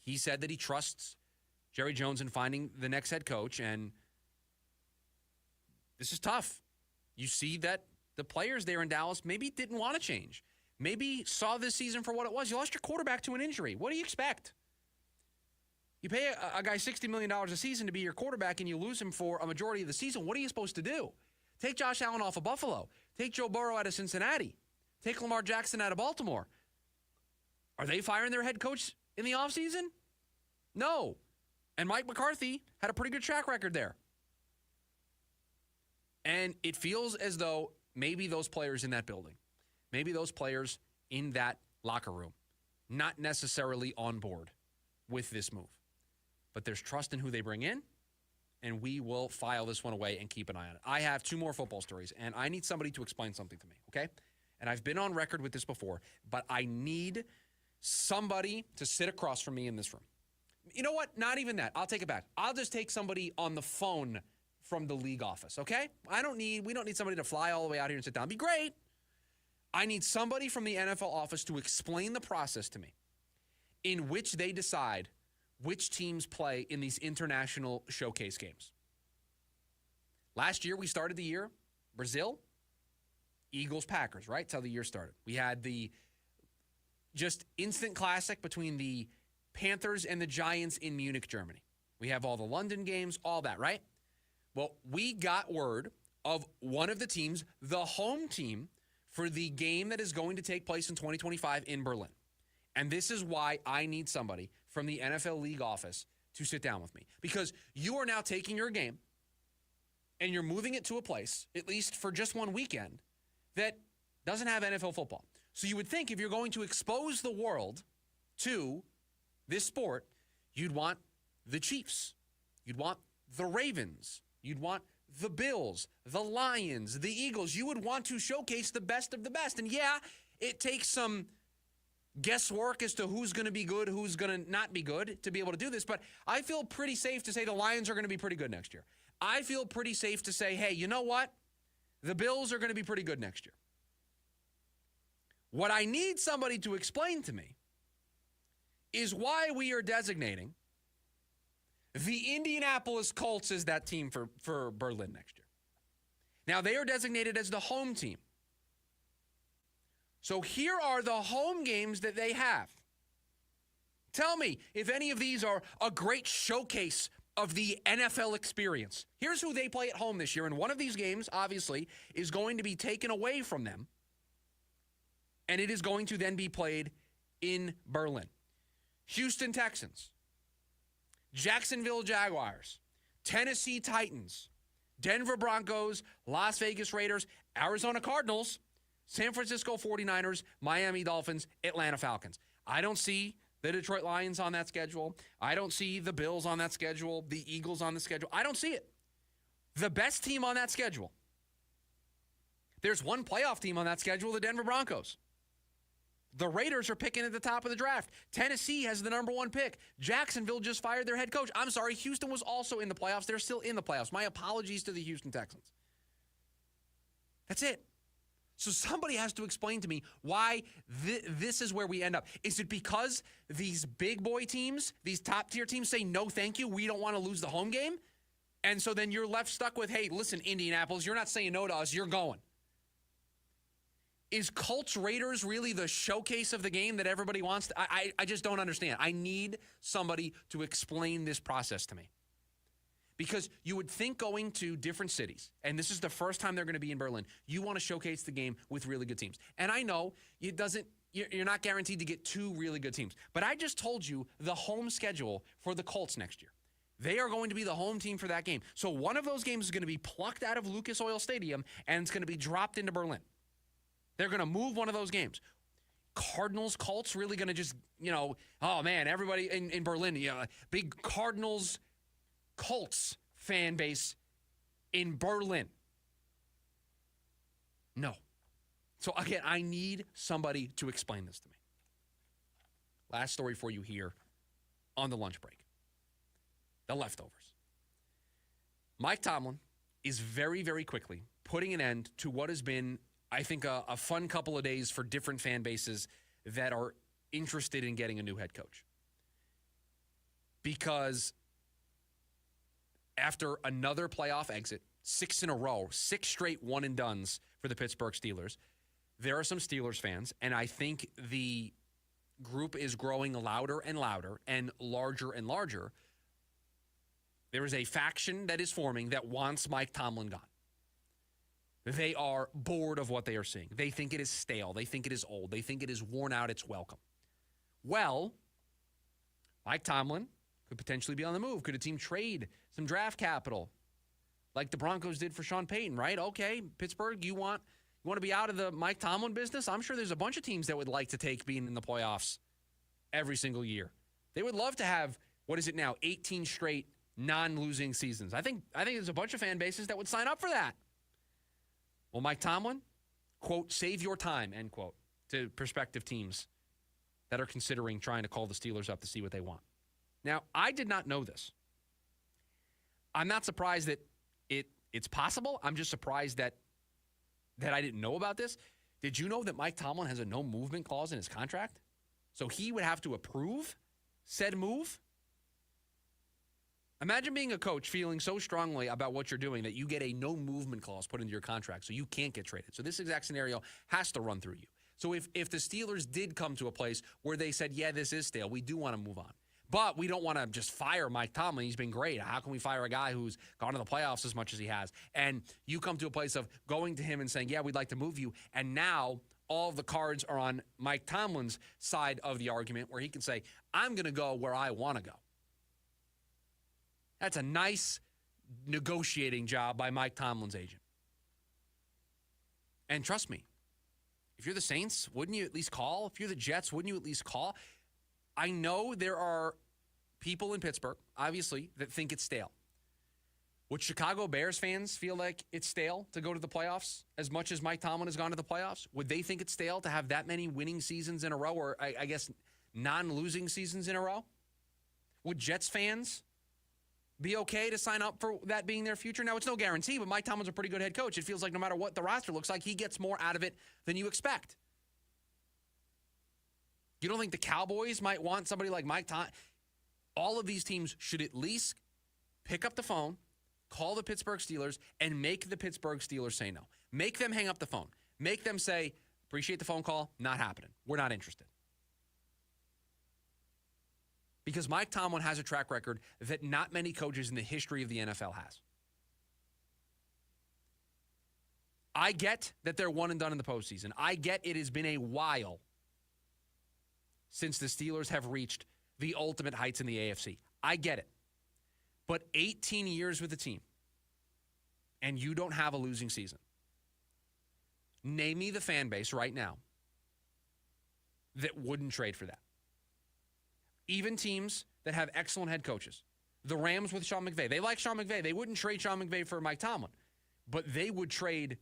He said that he trusts Jerry Jones in finding the next head coach, and this is tough. You see that the players there in Dallas maybe didn't want to change. Maybe saw this season for what it was. You lost your quarterback to an injury. What do you expect? You pay a guy $60 million a season to be your quarterback, and you lose him for a majority of the season. What are you supposed to do? Take Josh Allen off of Buffalo. Take Joe Burrow out of Cincinnati. Take Lamar Jackson out of Baltimore. Are they firing their head coach in the offseason? No. And Mike McCarthy had a pretty good track record there. And it feels as though maybe those players in that building, maybe those players in that locker room, not necessarily on board with this move. But there's trust in who they bring in, and we will file this one away and keep an eye on it. I have 2 more football stories, and I need somebody to explain something to me, okay? And I've been on record with this before, but I need somebody to sit across from me in this room. You know what? Not even that. I'll take it back. I'll just take somebody on the phone from the league office, okay? We don't need somebody to fly all the way out here and sit down. It'd be great. I need somebody from the NFL office to explain the process to me in which they decide which teams play in these international showcase games. Last year, we started the year, Brazil, Eagles, Packers, right? That's how the year started. We had the just instant classic between the Panthers and the Giants in Munich, Germany. We have all the London games, all that, right? Well, we got word of one of the teams, the home team, for the game that is going to take place in 2025 in Berlin. And this is why I need somebody from the NFL League office to sit down with me. Because you are now taking your game and you're moving it to a place, at least for just one weekend, that doesn't have NFL football. So you would think if you're going to expose the world to this sport, you'd want the Chiefs. You'd want the Ravens. You'd want the Bills, the Lions, the Eagles. You would want to showcase the best of the best. And yeah, it takes some guesswork as to who's going to be good, who's going to not be good to be able to do this. But I feel pretty safe to say the Lions are going to be pretty good next year. I feel pretty safe to say, hey, you know what? The Bills are going to be pretty good next year. What I need somebody to explain to me is why we are designating the Indianapolis Colts as that team for Berlin next year. Now, they are designated as the home team. So here are the home games that they have. Tell me if any of these are a great showcase of the NFL experience. Here's who they play at home this year, and one of these games, obviously, is going to be taken away from them, and it is going to then be played in Berlin. Houston Texans, Jacksonville Jaguars, Tennessee Titans, Denver Broncos, Las Vegas Raiders, Arizona Cardinals, San Francisco 49ers, Miami Dolphins, Atlanta Falcons. I don't see the Detroit Lions on that schedule. I don't see the Bills on that schedule, the Eagles on the schedule. I don't see it. The best team on that schedule, there's one playoff team on that schedule, the Denver Broncos. The Raiders are picking at the top of the draft. Tennessee has the number 1 pick. Jacksonville just fired their head coach. I'm sorry, Houston was also in the playoffs. They're still in the playoffs. My apologies to the Houston Texans. That's it. So somebody has to explain to me why this is where we end up. Is it because these big boy teams, these top tier teams say, no, thank you, we don't want to lose the home game? And so then you're left stuck with, hey, listen, Indianapolis, you're not saying no to us, you're going. Is Colts Raiders really the showcase of the game that everybody wants? I just don't understand. I need somebody to explain this process to me. Because you would think going to different cities, and this is the first time they're going to be in Berlin, you want to showcase the game with really good teams. And I know you're not guaranteed to get 2 really good teams. But I just told you the home schedule for the Colts next year. They are going to be the home team for that game. So one of those games is going to be plucked out of Lucas Oil Stadium, and it's going to be dropped into Berlin. They're going to move one of those games. Cardinals, Colts really going to just, oh man, everybody in Berlin, big Cardinals, Colts fan base in Berlin. No. So again, I need somebody to explain this to me. Last story for you here on the lunch break. The leftovers. Mike Tomlin is very, very quickly putting an end to what has been, I think, a fun couple of days for different fan bases that are interested in getting a new head coach. Because after another playoff exit, 6 in a row, 6 straight one-and-dones for the Pittsburgh Steelers, there are some Steelers fans, and I think the group is growing louder and louder and larger. There is a faction that is forming that wants Mike Tomlin gone. They are bored of what they are seeing. They think it is stale. They think it is old. They think it is worn out its welcome. Well, Mike Tomlin could potentially be on the move. Could a team trade some draft capital like the Broncos did for Sean Payton, right? Okay, Pittsburgh, you want to be out of the Mike Tomlin business? I'm sure there's a bunch of teams that would like to take being in the playoffs every single year. They would love to have, 18 straight non-losing seasons. I think there's a bunch of fan bases that would sign up for that. Well, Mike Tomlin, quote, save your time, end quote, to prospective teams that are considering trying to call the Steelers up to see what they want. Now, I did not know this. I'm not surprised that it's possible. I'm just surprised that I didn't know about this. Did you know that Mike Tomlin has a no movement clause in his contract? So he would have to approve said move? Imagine being a coach feeling so strongly about what you're doing that you get a no movement clause put into your contract so you can't get traded. So this exact scenario has to run through you. So if the Steelers did come to a place where they said, yeah, this is stale, we do want to move on, but we don't want to just fire Mike Tomlin. He's been great. How can we fire a guy who's gone to the playoffs as much as he has? And you come to a place of going to him and saying, yeah, we'd like to move you. And now all of the cards are on Mike Tomlin's side of the argument where he can say, I'm going to go where I want to go. That's a nice negotiating job by Mike Tomlin's agent. And trust me, if you're the Saints, wouldn't you at least call? If you're the Jets, wouldn't you at least call? I know there are people in Pittsburgh, obviously, that think it's stale. Would Chicago Bears fans feel like it's stale to go to the playoffs as much as Mike Tomlin has gone to the playoffs? Would they think it's stale to have that many winning seasons in a row, or I guess non-losing seasons in a row? Would Jets fans be okay to sign up for that being their future? Now, it's no guarantee, but Mike Tomlin's a pretty good head coach. It feels like no matter what the roster looks like, he gets more out of it than you expect. You don't think the Cowboys might want somebody like Mike Tomlin? All of these teams should at least pick up the phone, call the Pittsburgh Steelers, and make the Pittsburgh Steelers say no. Make them hang up the phone. Make them say, appreciate the phone call, not happening. We're not interested. Because Mike Tomlin has a track record that not many coaches in the history of the NFL has. I get that they're one and done in the postseason. I get it has been a while since the Steelers have reached the ultimate heights in the AFC. I get it. But 18 years with the team, and you don't have a losing season. Name me the fan base right now that wouldn't trade for that. Even teams that have excellent head coaches. The Rams with Sean McVay. They like Sean McVay. They wouldn't trade Sean McVay for Mike Tomlin. But they would trade,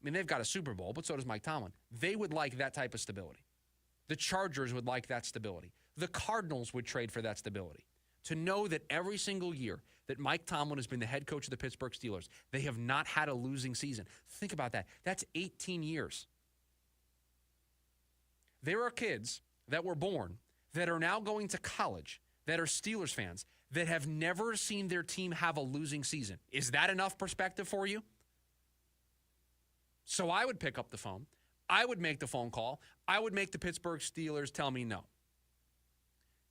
I mean, they've got a Super Bowl, but so does Mike Tomlin. They would like that type of stability. The Chargers would like that stability. The Cardinals would trade for that stability. To know that every single year that Mike Tomlin has been the head coach of the Pittsburgh Steelers, they have not had a losing season. Think about that. That's 18 years. There are kids that were born that are now going to college that are Steelers fans that have never seen their team have a losing season. Is that enough perspective for you? So I would pick up the phone. I would make the phone call. I would make the Pittsburgh Steelers tell me no.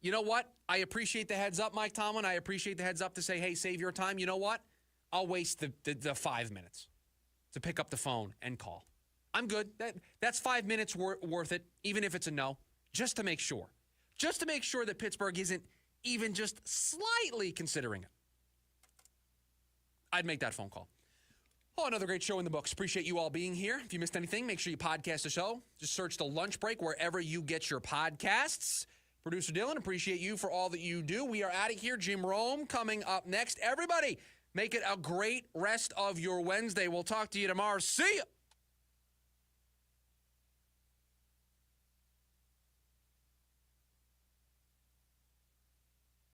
You know what? I appreciate the heads up, Mike Tomlin. I appreciate the heads up to say, hey, save your time. You know what? I'll waste the 5 minutes to pick up the phone and call. I'm good. That's 5 minutes worth it, even if it's a no, just to make sure. Just to make sure that Pittsburgh isn't even just slightly considering it. I'd make that phone call. Oh, another great show in the books. Appreciate you all being here. If you missed anything, make sure you podcast the show. Just search The Lunch Break wherever you get your podcasts. Producer Dylan, appreciate you for all that you do. We are out of here. Jim Rome coming up next. Everybody, make it a great rest of your Wednesday. We'll talk to you tomorrow. See ya.